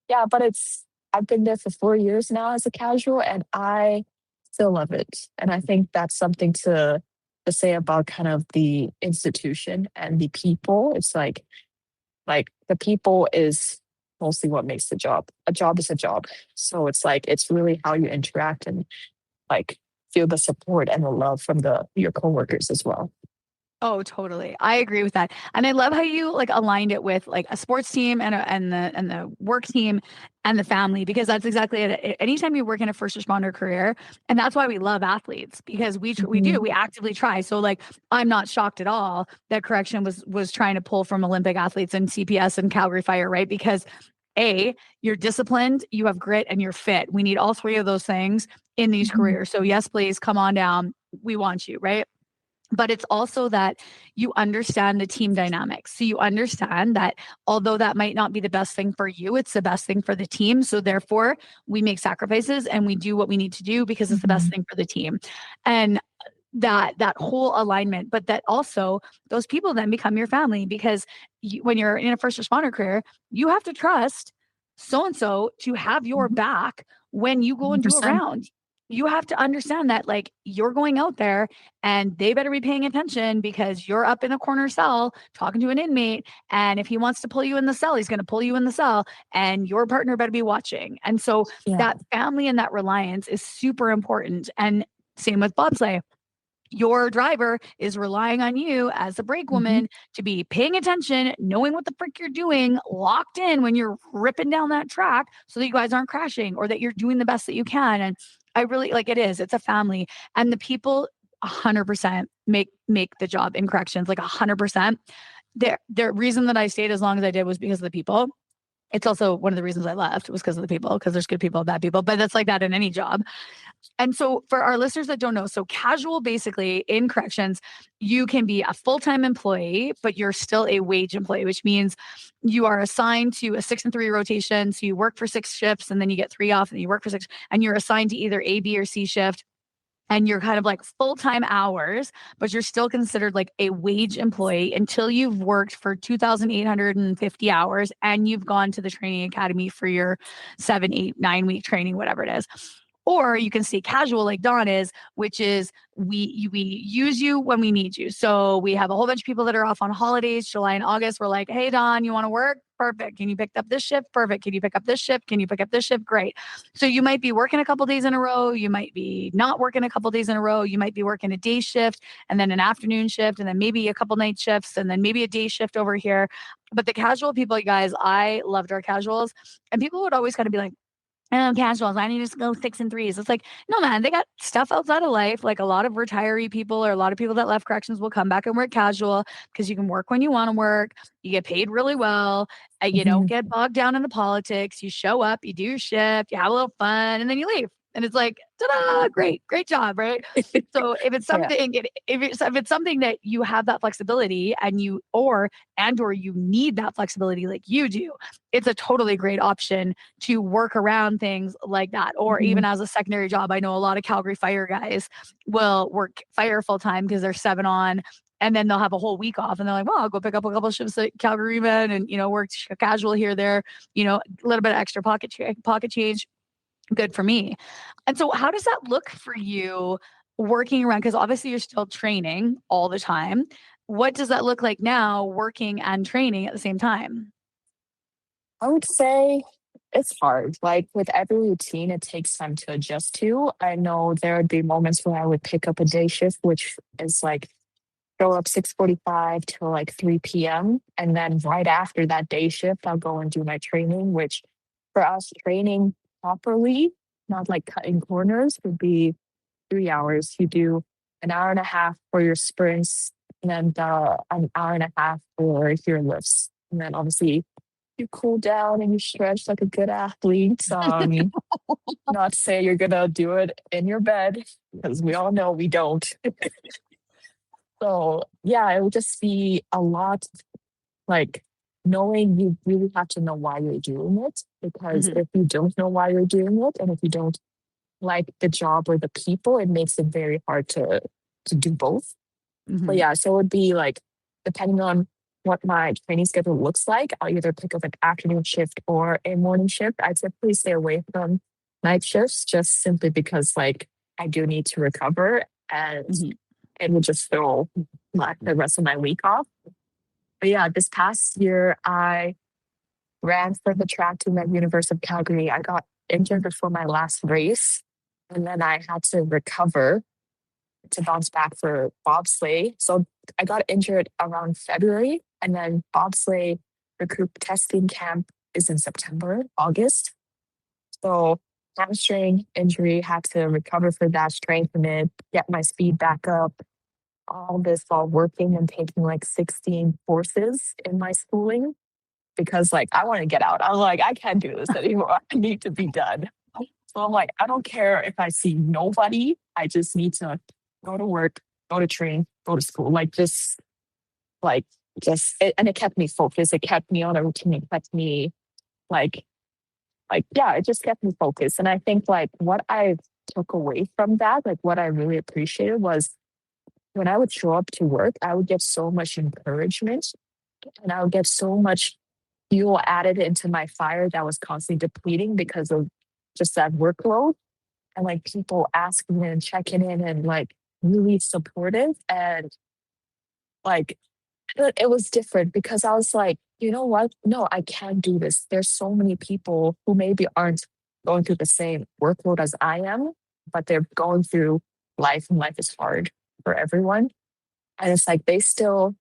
Yeah, but it's I've been there for 4 years now as a casual, and I still love it. And I think that's something to say about kind of the institution and the people. It's like the people is mostly what makes the job. A job is a job. So it's like it's really how you interact and like feel the support and the love from the your coworkers as well. Oh, totally. I agree with that. And I love how you like aligned it with like a sports team and the work team and the family, because that's exactly it. Anytime you work in a first responder career, and that's why we love athletes, because Mhm. we actively try. So like I'm not shocked at all that correction was trying to pull from Olympic athletes and CPS and Calgary Fire, right? Because you're disciplined, you have grit, and you're fit. We need all three of those things in these Mhm. careers. So yes, please come on down. We want you, right? But it's also that you understand the team dynamics. So you understand that although that might not be the best thing for you, it's the best thing for the team. So therefore, we make sacrifices and we do what we need to do because it's the best Mhm. thing for the team. And that whole alignment, but that also those people then become your family, because when you're in a first responder career, you have to trust so and so to have your Mhm. back when you go and do a 100%. round. You have to understand that like you're going out there and they better be paying attention, because you're up in a corner cell talking to an inmate, and if he wants to pull you in the cell, he's going to pull you in the cell, and your partner better be watching. And so Yeah. that family and that reliance is super important. And same with bobsleigh, your driver is relying on you as a brake Mhm. woman to be paying attention, knowing what the frick you're doing, locked in when you're ripping down that track so that you guys aren't crashing, or that you're doing the best that you can. And I really like it's a family, and the people 100% make the job in corrections, like 100%. The reason that I stayed as long as I did was because of the people. It's also one of the reasons I left was because of the people, because there's good people, bad people, but that's like that in any job. And so for our listeners that don't know, so casual basically in corrections, you can be a full-time employee, but you're still a wage employee, which means you are assigned to a 6 and 3 rotation. So you work for 6 shifts and then you get 3 off, and then you work for 6, and you're assigned to either A, B, or C shift. And you're kind of like full-time hours, but you're still considered like a wage employee until you've worked for 2,850 hours and you've gone to the training academy for your 7, 8, 9 week training, whatever it is. Or you can stay casual like Dawn is, which is we use you when we need you. So we have a whole bunch of people that are off on holidays, July and August. We're like, hey Dawn, you want to work? Perfect. Can you pick up this shift? Perfect. Can you pick up this shift? Can you pick up this shift? Great. So you might be working a couple days in a row. You might be not working a couple days in a row. You might be working a day shift and then an afternoon shift and then maybe a couple night shifts and then maybe a day shift over here. But the casual people, you guys, I loved our casuals. And people would always kind of be like, oh, casuals, I need to just go 6 and 3s. It's like, no, man, they got stuff outside of life. Like a lot of retiree people or a lot of people that left corrections will come back and work casual because you can work when you want to work. You get paid really well. You don't Mhm. get bogged down in the politics. You show up, you do your shift, you have a little fun, and then you leave. And it's like, ta-da, great job, right? So if it's Yeah. something, if it's something that you have that flexibility and or you need that flexibility like you do, it's a totally great option to work around things like that. Or even Mhm. as a secondary job, I know a lot of Calgary Fire guys will work fire full time because they're 7 on, and then they'll have a whole week off and they're like, well, I'll go pick up a couple shifts at Calgary Remand and, work casual here, there, a little bit of extra pocket change. Good for me. And so how does that look for you working around? Because obviously you're still training all the time. What does that look like now, working and training at the same time? I would say it's hard. Like with every routine, it takes time to adjust to. I know there would be moments where I would pick up a day shift, which is like show up 6:45 till like 3 p.m. And then right after that day shift, I'll go and do my training, which for us training properly, not like cutting corners, would be 3 hours. You do an hour and a half for your sprints and then an hour and a half for your lifts. And then obviously you cool down and you stretch like a good athlete. Not to say you're gonna do it in your bed, because we all know we don't. So yeah, it would just be a lot like knowing you really have to know why you're doing it. Because Mhm, if you don't know why you're doing it and if you don't like the job or the people, it makes it very hard to do both. But mhm. yeah, so it would be like depending on what my training schedule looks like, I'll either pick up an afternoon shift or a morning shift. I typically stay away from night shifts just simply because like I do need to recover and it would just throw the rest of my week off. But yeah, this past year I ran for the track team at University of Calgary. I got injured before my last race, and then I had to recover to bounce back for bobsleigh. So I got injured around February, and then bobsleigh recruit testing camp is in September, August. So hamstring injury, had to recover for that, strengthen it, get my speed back up. All this while working and taking like 16 courses in my schooling because like I want to get out. I'm like, I can't do this anymore. I need to be done. So I'm like, I don't care if I see nobody. I just need to go to work, go to train, go to school. Like this, like and it kept me focused. It kept me on a routine. It kept me like yeah, it just kept me focused. And I think like what I took away from that, like what I really appreciated was when I would show up to work, I would get so much encouragement and I would get so much fuel added into my fire that was constantly depleting because of just that workload. And like people asking and checking in and like really supportive. And like it was different because I was like, you know what? No, I can't do this. There's so many people who maybe aren't going through the same workload as I am, but they're going through life and life is hard for everyone. And it's like they still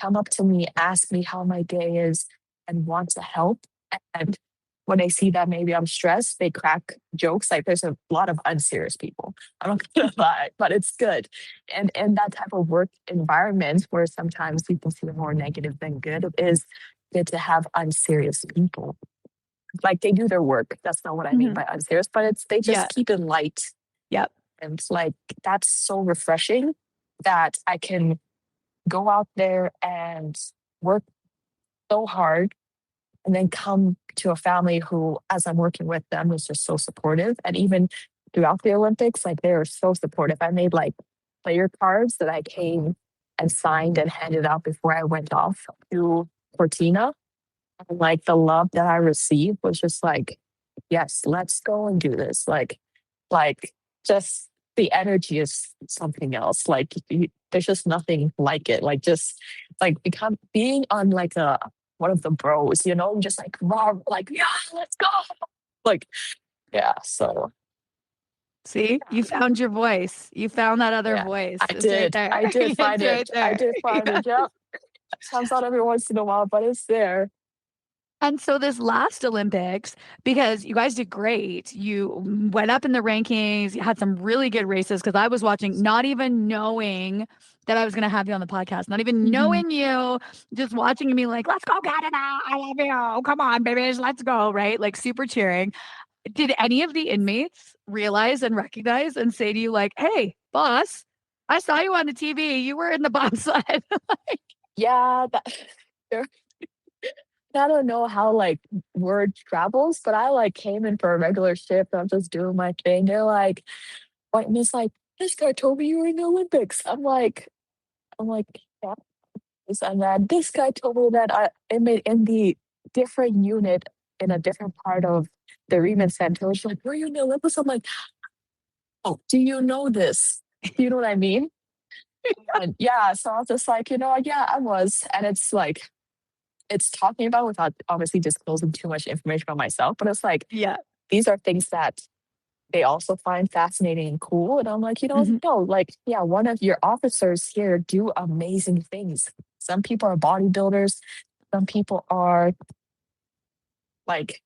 come up to me, ask me how my day is, and want to help. And when they see that maybe I'm stressed, they crack jokes. Like there's a lot of unserious people. I'm not gonna lie, but it's good. And in that type of work environment where sometimes people see more negative than good, it is good to have unserious people. Like they do their work. That's not what I mean by unserious, but they just keep it light. Yep. And it's like that's so refreshing that I can go out there and work so hard and then come to a family who, as I'm working with them, is just so supportive. And even throughout the Olympics, like they are so supportive. I made like player cards that I came and signed and handed out before I went off to Cortina. And like the love that I received was just like, yes, let's go and do this. Like just the energy is something else. Like there's just nothing like it. Like just like being on like one of the bros, you know, just like raw, like yeah, let's go. Like yeah, so see, you found your voice. You found that other voice. I did. Right I did find it. Right I did find it. Yep. Comes out every once in a while, but it's there. And so this last Olympics, because you guys did great, you went up in the rankings, you had some really good races because I was watching, not even knowing that I was going to have you on the podcast, not even knowing you, just watching me like, let's go Canada, I love you, come on, babies, let's go, right? Like super cheering. Did any of the inmates realize and recognize and say to you like, hey, boss, I saw you on the TV, you were in the bobsled? Yeah, I don't know how like word travels, but I like came in for a regular shift. I'm just doing my thing. They're like, what? Miss, like, this guy told me you were in the Olympics. I'm like, yeah. And then this guy told me that I inmate in the different unit in a different part of the Remand Centre. She's like, were you in the Olympics? I'm like, oh, do you know this? You know what I mean? And yeah, so I was just like, yeah, I was. And it's like, it's talking about without obviously disclosing too much information about myself, but it's like, Yeah. these are things that they also find fascinating and cool. And I'm like, no, like, yeah, one of your officers here do amazing things. Some people are bodybuilders. Some people are like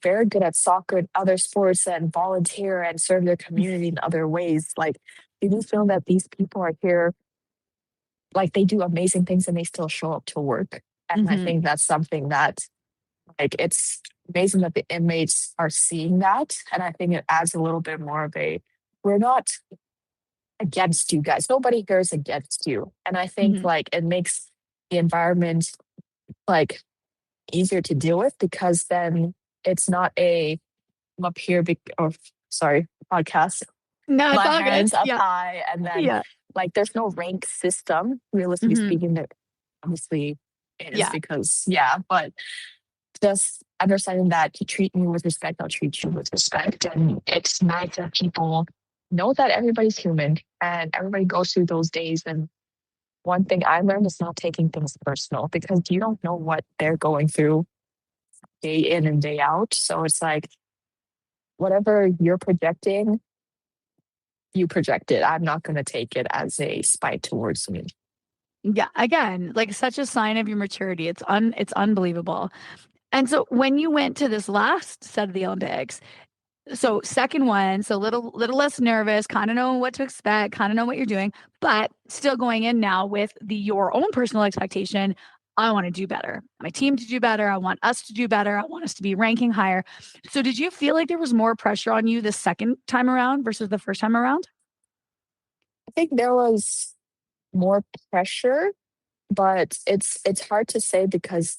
very good at soccer and other sports and volunteer and serve their community in other ways. Like, you do feel that these people are here, like they do amazing things and they still show up to work. And I think that's something that, like, it's amazing that the inmates are seeing that. And I think it adds a little bit more of we're not against you guys. Nobody here is against you. And I think like it makes the environment like easier to deal with because then it's not I'm up here, podcast. No, it's My all hands good. up high. And then like there's no rank system, realistically speaking, that obviously is Yeah. because, but just understanding that you treat me with respect, I'll treat you with respect. And it's nice that people know that everybody's human and everybody goes through those days. And one thing I learned is not taking things personal because you don't know what they're going through day in and day out. So it's like, whatever you're projecting, you project it. I'm not going to take it as a spite towards me. Yeah. Again, like such a sign of your maturity. It's unbelievable. And so when you went to this last set of the Olympics, so second one, so little less nervous, kind of know what to expect, kind of know what you're doing, but still going in now with your own personal expectation. I want to do better. My team to do better. I want us to do better. I want us to be ranking higher. So did you feel like there was more pressure on you the second time around versus the first time around? I think there was more pressure, but it's hard to say because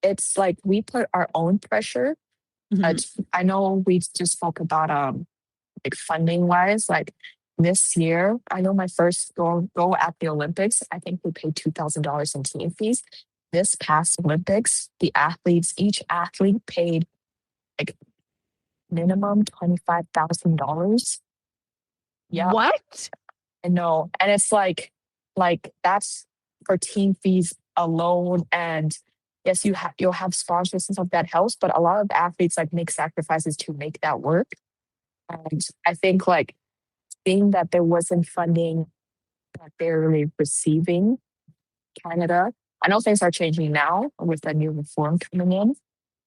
it's like we put our own pressure. Mhm. I know we just spoke about like funding wise, like this year, I know my first go at the Olympics, I think we paid $2,000 in team fees. This past Olympics, each athlete paid like minimum $25,000. Yeah, What? I know. And it's like that's for team fees alone. And yes, you'll have sponsors and stuff that helps, but a lot of athletes like make sacrifices to make that work. And I think like seeing that there wasn't funding that they're really receiving Canada. I know things are changing now with the new reform coming in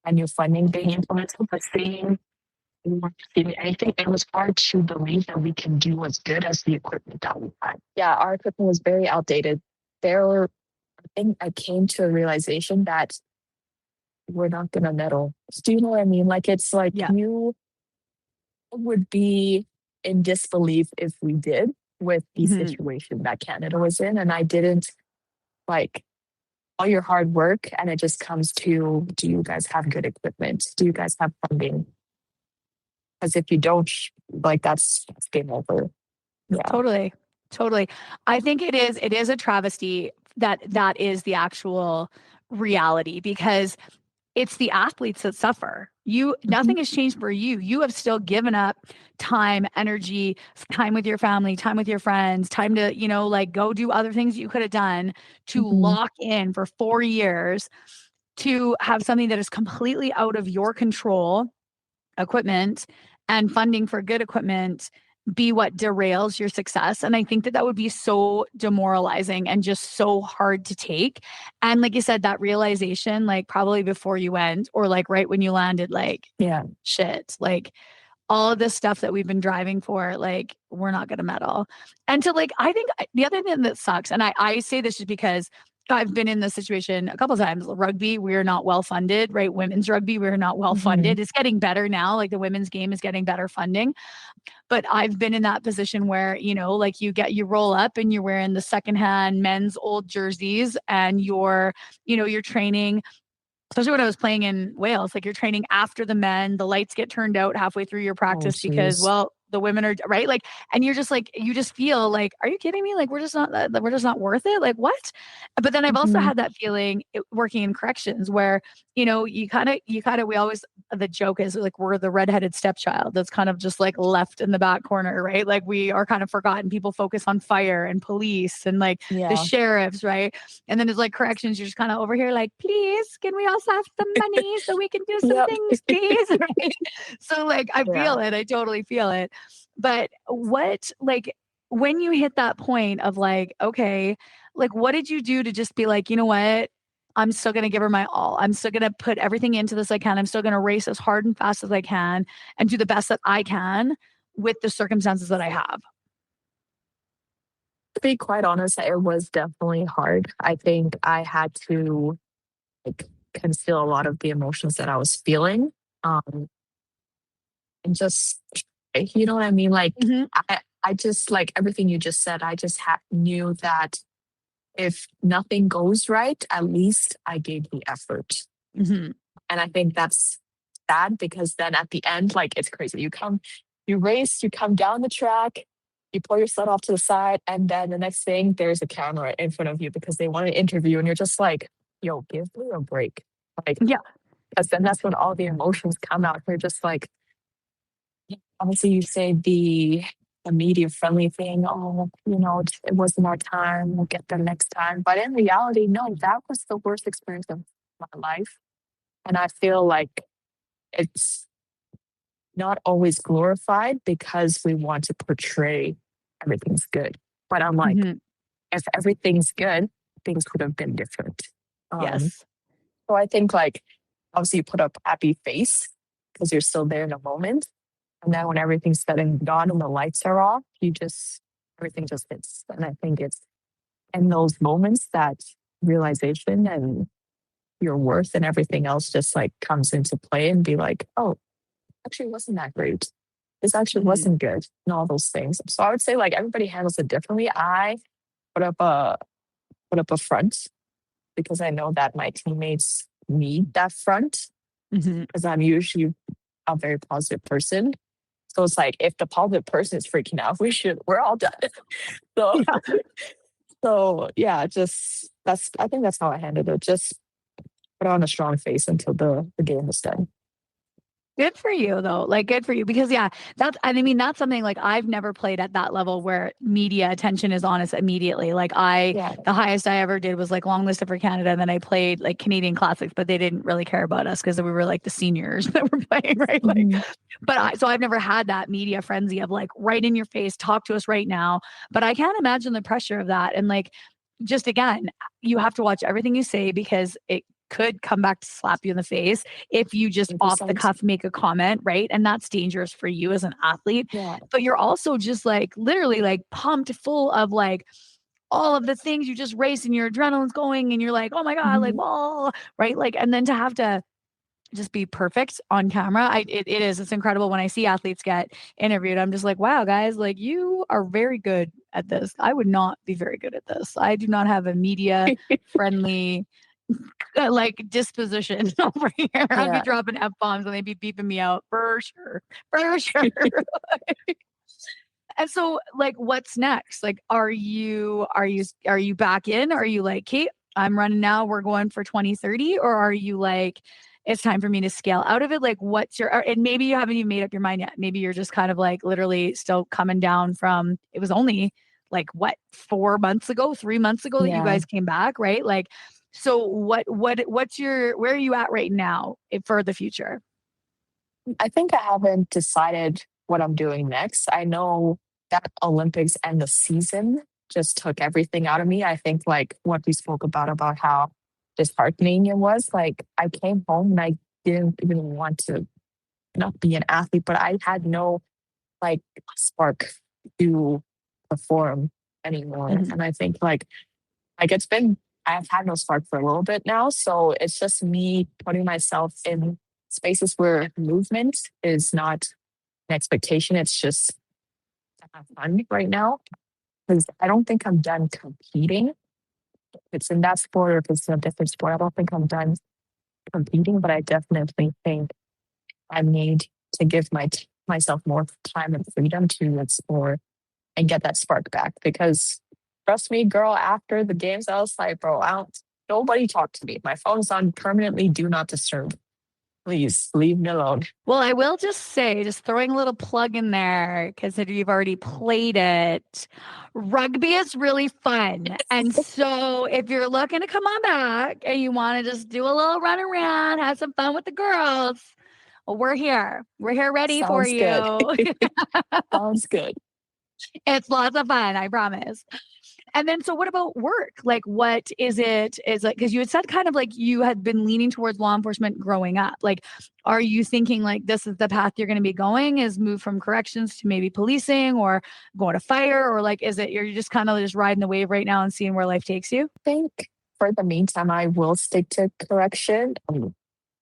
and new funding being implemented, but seeing we weren't receiving anything, it was hard to believe that we can do as good as the equipment that we had. Yeah, our equipment was very outdated. I think I came to a realization that we're not going to medal. Do you know what I mean? Like, it's like Yeah. you would be in disbelief if we did with the situation that Canada was in. And I didn't like all your hard work. And it just comes to, do you guys have good equipment? Do you guys have funding? Because if you don't, like that's game over. Yeah. Totally. I think it is a travesty that is the actual reality because it's the athletes that suffer. Nothing has changed for you. You have still given up time, energy, time with your family, time with your friends, time to, like go do other things you could have done to lock in for 4 years to have something that is completely out of your control, equipment and funding for good equipment be what derails your success. And I think that would be so demoralizing and just so hard to take. And like you said, that realization, like probably before you went or like right when you landed, like, shit, like all of this stuff that we've been driving for, like, we're not going to medal. And to like, I think the other thing that sucks, and I say this just because I've been in this situation a couple of times. Rugby, we're not well funded, right? Women's rugby, we're not well funded. It's getting better now. Like the women's game is getting better funding. But I've been in that position where, like you roll up and you're wearing the secondhand men's old jerseys and you're training. Especially when I was playing in Wales, like you're training after the men, the lights get turned out halfway through your practice because, well, the women are right. Like, and you're just like, you just feel like, are you kidding me? Like, we're just not worth it. Like what? But then I've also had that feeling working in corrections where, you kind of, we always, the joke is like, we're the redheaded stepchild that's kind of just like left in the back corner, right? Like we are kind of forgotten. People focus on fire and police and like the sheriffs, right? And then it's like corrections, you're just kind of over here like, please, can we also have some money so we can do some things, please? Right? So like, I feel it. I totally feel it. But when you hit that point of like, okay, like what did you do to just be like, you know what? I'm still going to give her my all. I'm still going to put everything into this I can. I'm still going to race as hard and fast as I can and do the best that I can with the circumstances that I have. To be quite honest, it was definitely hard. I think I had to like conceal a lot of the emotions that I was feeling. And just, you know what I mean? Like, I just, like everything you just said, I just knew that if nothing goes right, at least I gave the effort. And I think that's sad because then at the end, like, it's crazy. You race, you come down the track, you pull your sled off to the side, and then the next thing, there's a camera in front of you because they want to interview, and you're just like, yo, give me a break. Like, Yeah. because then that's when all the emotions come out. We're just like, obviously, you say the media friendly thing, oh, it wasn't our time, we'll get there next time. But in reality, no, that was the worst experience of my life. And I feel like it's not always glorified because we want to portray everything's good. But I'm like, if everything's good, things could have been different. Yes. So I think like, obviously you put up a happy face because you're still there in the moment. And then when everything's said and done and the lights are off, everything just hits. And I think it's in those moments that realization and your worth and everything else just like comes into play and be like, oh, actually wasn't that great. This actually wasn't good and all those things. So I would say like everybody handles it differently. I put up a front because I know that my teammates need that front because I'm usually a very positive person. So it's like if the positive person is freaking out, we're all done. So so yeah, I think that's how I handled it. Just put on a strong face until the game is done. Good for you though. Like good for you because that's something like I've never played at that level where media attention is on us immediately. Like the highest I ever did was like long listed for Canada and then I played like Canadian classics, but they didn't really care about us because we were like the seniors that were playing, right? Like so I've never had that media frenzy of like right in your face, talk to us right now. But I can't imagine the pressure of that. And like just again, you have to watch everything you say because it could come back to slap you in the face if you just off the cuff make a comment, right? And that's dangerous for you as an athlete. But you're also just like literally like pumped full of like all of the things you just race and your adrenaline's going and you're like, oh my God, like, oh, right? Like, and then to have to just be perfect on camera. It's incredible when I see athletes get interviewed. I'm just like, wow, guys, like you are very good at this. I would not be very good at this. I do not have a media friendly like disposition over here. I'd be dropping F bombs and they'd be beeping me out for sure. For sure. And so like what's next? Like are you back in? Are you like, Kate, I'm running now, we're going for 2030? Or are you like, it's time for me to scale out of it? Like what's and maybe you haven't even made up your mind yet. Maybe you're just kind of like literally still coming down from, it was only like what, 3 months ago that you guys came back, right? Like, so what's where are you at right now for the future? I think I haven't decided what I'm doing next. I know that Olympics and the season just took everything out of me. I think like what we spoke about how disheartening it was. Like I came home and I didn't even want to not be an athlete, but I had no like spark to perform anymore. And I think like I've had no spark for a little bit now. So it's just me putting myself in spaces where movement is not an expectation. It's just to have fun right now. Because I don't think I'm done competing. If it's in that sport or if it's in a different sport, I don't think I'm done competing, but I definitely think I need to give myself more time and freedom to explore and get that spark back. Because trust me, girl, after the games, I was like, bro, nobody talk to me. My phone's on permanently do not disturb. Please leave me alone. Well, I will just say, just throwing a little plug in there, because you've already played it. Rugby is really fun. And so if you're looking to come on back and you want to just do a little run around, have some fun with the girls, well, we're here. We're here ready for you. Good. Sounds good. It's lots of fun, I promise. And then, so what about work? Like, what is it? Is like, because you had said kind of like you had been leaning towards law enforcement growing up. Like, are you thinking like this is the path you're going to be going? Is move from corrections to maybe policing or going to fire? Or like, is it you're just kind of just riding the wave right now and seeing where life takes you? I think for the meantime, I will stick to correction.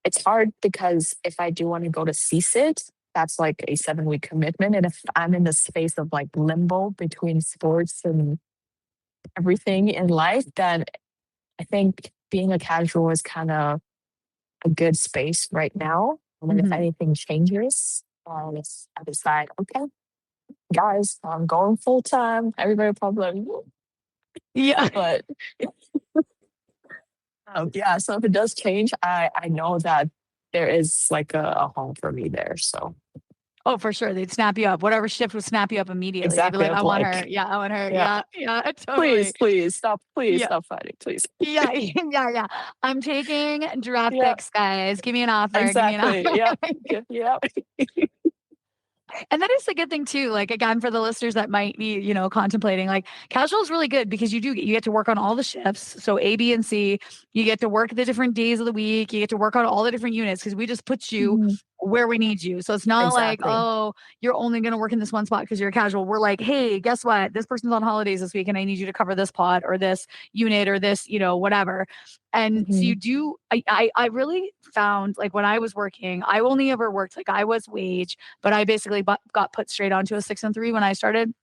It's hard because if I do want to go to CSIT, that's like a 7-week commitment. And if I'm in the space of like limbo between sports and everything in life, then I think being a casual is kind of a good space right now. And then if anything changes, I decide, okay, guys, I'm going full time. Everybody probably like, yeah, but Yeah, so if it does change, I know that there is like a home for me there. So Oh, for sure. They'd snap you up. Whatever shift would snap you up immediately. They'd be exactly, like, I'm I want her. like, Yeah, I want her. yeah, Yeah, yeah, totally. please Yeah. stop fighting, please. Yeah, yeah. I'm taking draft Yeah, picks, guys. Give me an offer. Give me an exactly. offer. Yeah, yeah, And that is a good thing too. Like again, for the listeners that might be, contemplating, like casual is really good because you get to work on all the shifts. So A, B, and C. You get to work the different days of the week. You get to work on all the different units because we just put you Mhm. where we need you. So it's not like, Exactly. oh, you're only going to work in this one spot because you're a casual. We're like, hey, guess what? This person's on holidays this week and I need you to cover this pod or this unit or this, whatever. And so Hmm. you do, I really found like when I was working, I only ever worked, like I was wage, but I basically got put straight onto a 6 and 3 when I started.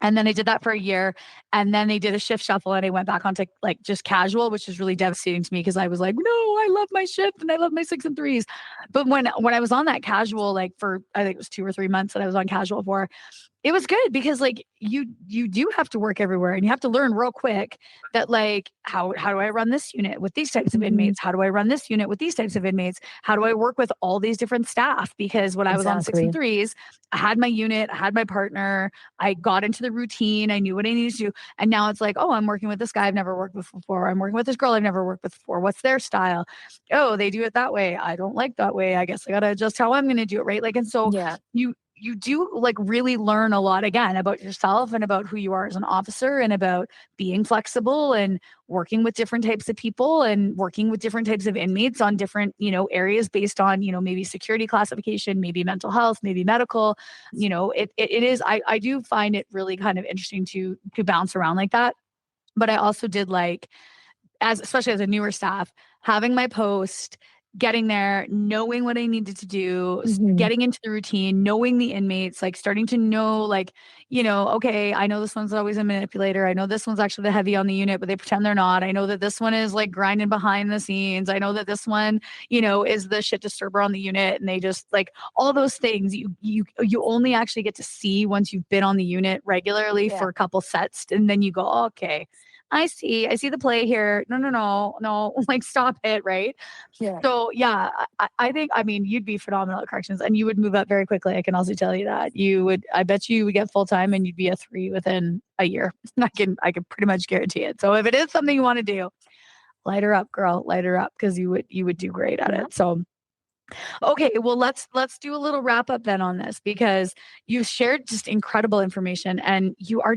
And then I did that for a year. And then they did a shift shuffle and I went back onto like just casual, which is really devastating to me because I was like, no, I love my shift and I love my 6 and 3s. But when I was on that casual, like for I think it was 2 or 3 months that I was on casual for, it was good because like you do have to work everywhere and you have to learn real quick that like how do I run this unit with these types of Hmm. inmates? How do I run this unit with these types of inmates? How do I work with all these different staff? Because when I was on six and Exactly. threes, I had my unit, I had my partner, I got into the routine, I knew what I needed to do. And now it's like, oh, I'm working with this guy I've never worked with before. I'm working with this girl I've never worked with before. What's their style? Oh, they do it that way. I don't like that way. I guess I gotta adjust how I'm gonna do it. Right. Like, and so Yeah. you do like really learn a lot again about yourself and about who you are as an officer and about being flexible and working with different types of people and working with different types of inmates on different, areas based on, maybe security classification, maybe mental health, maybe medical, it is, I do find it really kind of interesting to bounce around like that. But I also did like, especially as a newer staff, having my post, getting there, knowing what I needed to do, Hmm. getting into the routine, knowing the inmates, like starting to know, like, okay, I know this one's always a manipulator. I know this one's actually the heavy on the unit, but they pretend they're not. I know that this one is like grinding behind the scenes. I know that this one, is the shit disturber on the unit. And they just like all those things you only actually get to see once you've been on the unit regularly Yeah. for a couple sets. And then you go, oh, okay, I see the play here. No, like stop it, right? Yeah. So yeah, I think, I mean, you'd be phenomenal at corrections and you would move up very quickly. I can also tell you that I bet you would get full time and you'd be a 3 within a year. I can pretty much guarantee it. So if it is something you want to do, light her up, girl, light her up because you would do great at Yeah. it. So okay, well let's do a little wrap up then on this because you shared just incredible information and you are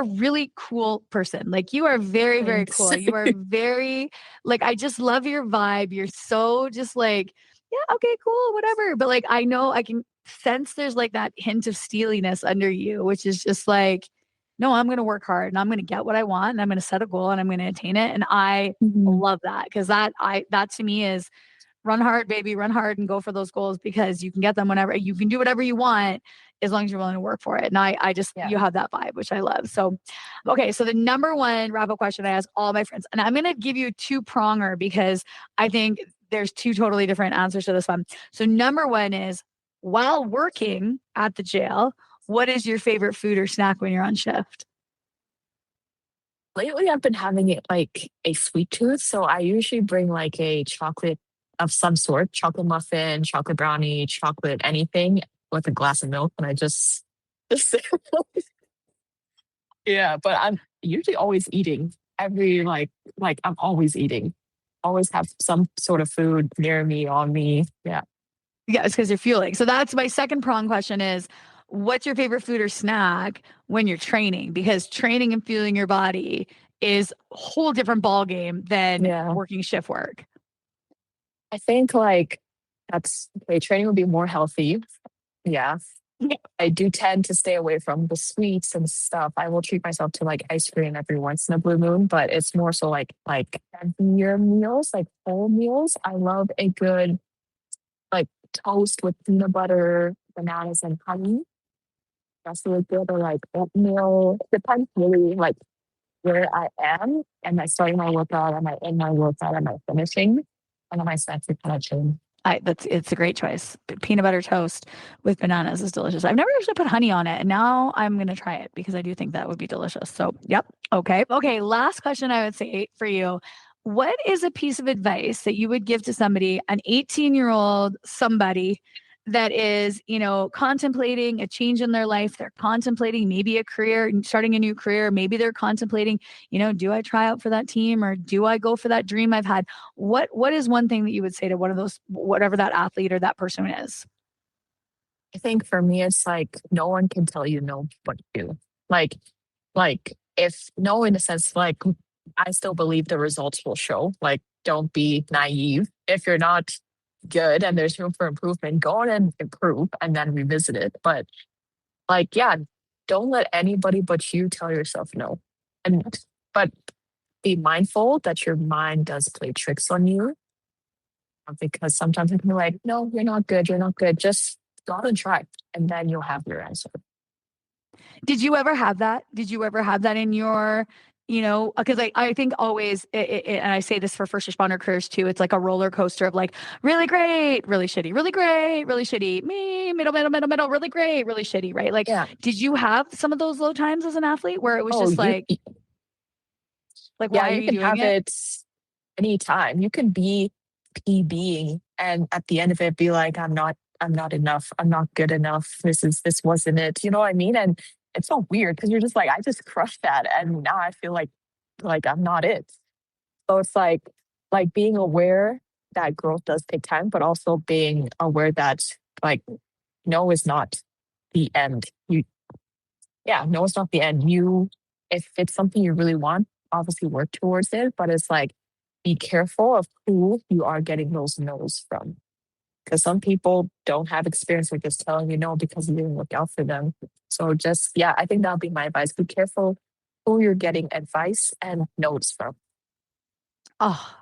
a really cool person. Like you are very, very Thanks. cool. You are very like I just love your vibe. You're so just like, yeah, okay, cool, whatever. But like I know I can sense there's like that hint of steeliness under you, which is just like, no, I'm gonna work hard and I'm gonna get what I want and I'm gonna set a goal and I'm gonna attain it. And I Hmm. love that because that to me is run hard, baby, run hard and go for those goals because you can get them whenever you can do whatever you want as long as you're willing to work for it. And I just, Yeah. you have that vibe, which I love. So, okay. So the number one wrap up question I ask all my friends, and I'm going to give you a two-pronger because I think there's two totally different answers to this one. So number one is while working at the jail, what is your favorite food or snack when you're on shift? Lately, I've been having it like a sweet tooth, so I usually bring like a chocolate of some sort, chocolate muffin, chocolate brownie, chocolate anything with a glass of milk, and I just yeah. But I'm usually always eating. Every like I'm always eating. Always have some sort of food near me on me. Yeah. Yeah, it's because you're fueling. So that's my second prong question is what's your favorite food or snack when you're training? Because training and fueling your body is a whole different ball game than Yeah. working shift work. I think like that's okay. Training would be more healthy. Yeah. Yeah. I do tend to stay away from the sweets and stuff. I will treat myself to like ice cream every once in a blue moon, but it's more so like heavier meals, like whole meals. I love a good like toast with peanut butter, bananas, and honey. That's really good. Or like oatmeal. Depends really like where I am. Am I starting my workout? Am I in my workout? Am I finishing? And am I snacks are kind of chill. It's a great choice. Peanut butter toast with bananas is delicious. I've never actually put honey on it, and now I'm gonna try it because I do think that would be delicious. So, yep. Okay. Okay. Last question I would say for you. what is a piece of advice that you would give to somebody, an 18-year-old somebody that is, contemplating a change in their life? They're contemplating maybe a career, starting a new career. Maybe they're contemplating, do I try out for that team or do I go for that dream I've had? What is one thing that you would say to one of those, whatever that athlete or that person is? I think for me, it's like no one can tell you no what to do. Like if no, in a sense, like I still believe the results will show. Like, don't be naive. If you're not good and there's room for improvement, go on and improve and then revisit it. But like, yeah, don't let anybody but you tell yourself no. But be mindful that your mind does play tricks on you, because sometimes it can be like, no, you're not good. You're not good. Just go out and try, and then you'll have your answer. Did you ever have that? Did you ever have that in your, because I think always, and I say this for first responder careers too, it's like a roller coaster of like really great, really shitty, really great, really shitty, me, middle, really great, really shitty, right? Like, Yeah. did you have some of those low times as an athlete where it was just like, yeah, why are you you can doing have it? it anytime. You can be PBing and at the end of it be like, I'm not enough. I'm not good enough. This wasn't it. You know what I mean? And it's so weird because you're just like, I just crushed that. And now I feel like I'm not it. So it's like being aware that growth does take time, but also being aware that like, no is not the end. No, it's not the end. If it's something you really want, obviously work towards it, but it's like, be careful of who you are getting those no's from. Because some people don't have experience with just telling you no because you didn't look out for them. So just, I think that'll be my advice. Be careful who you're getting advice and notes from. Oh,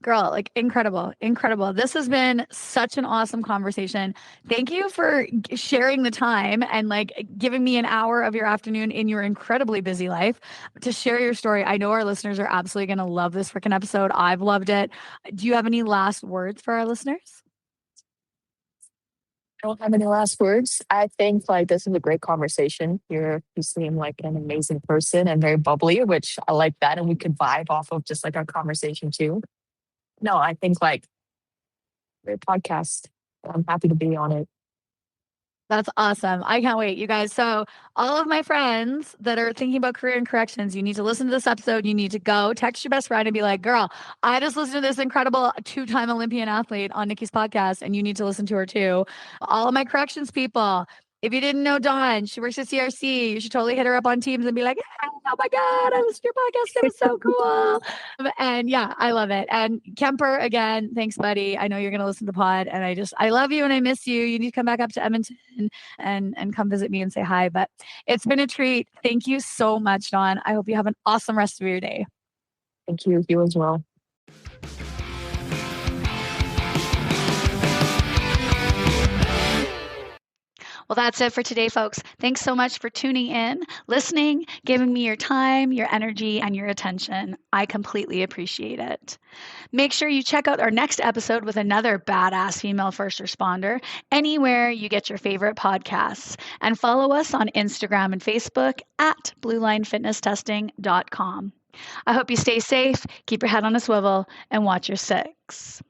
girl, like incredible. This has been such an awesome conversation. Thank you for sharing the time and like giving me an hour of your afternoon in your incredibly busy life to share your story. I know our listeners are absolutely going to love this freaking episode. I've loved it. Do you have any last words for our listeners? I don't have any last words. I think like this is a great conversation. You seem like an amazing person and very bubbly, which I like that. And we could vibe off of just like our conversation too. No, I think like great podcast. I'm happy to be on it. That's awesome. I can't wait, you guys. So all of my friends that are thinking about career in corrections, you need to listen to this episode. You need to go text your best friend and be like, girl, I just listened to this incredible 2-time Olympian athlete on Nikki's podcast, and you need to listen to her too. All of my corrections people, if you didn't know Dawn, she works at CRC. You should totally hit her up on Teams and be like, hey, oh my God, I listened to your podcast. It was so cool. And yeah, I love it. And Kemper, again, thanks, buddy. I know you're going to listen to the pod, and I love you and I miss you. You need to come back up to Edmonton and come visit me and say hi. But it's been a treat. Thank you so much, Dawn. I hope you have an awesome rest of your day. Thank you. You as well. Well, that's it for today, folks. Thanks so much for tuning in, listening, giving me your time, your energy, and your attention. I completely appreciate it. Make sure you check out our next episode with another badass female first responder anywhere you get your favorite podcasts. And follow us on Instagram and Facebook at bluelinefitnesstesting.com. I hope you stay safe, keep your head on a swivel, and watch your six.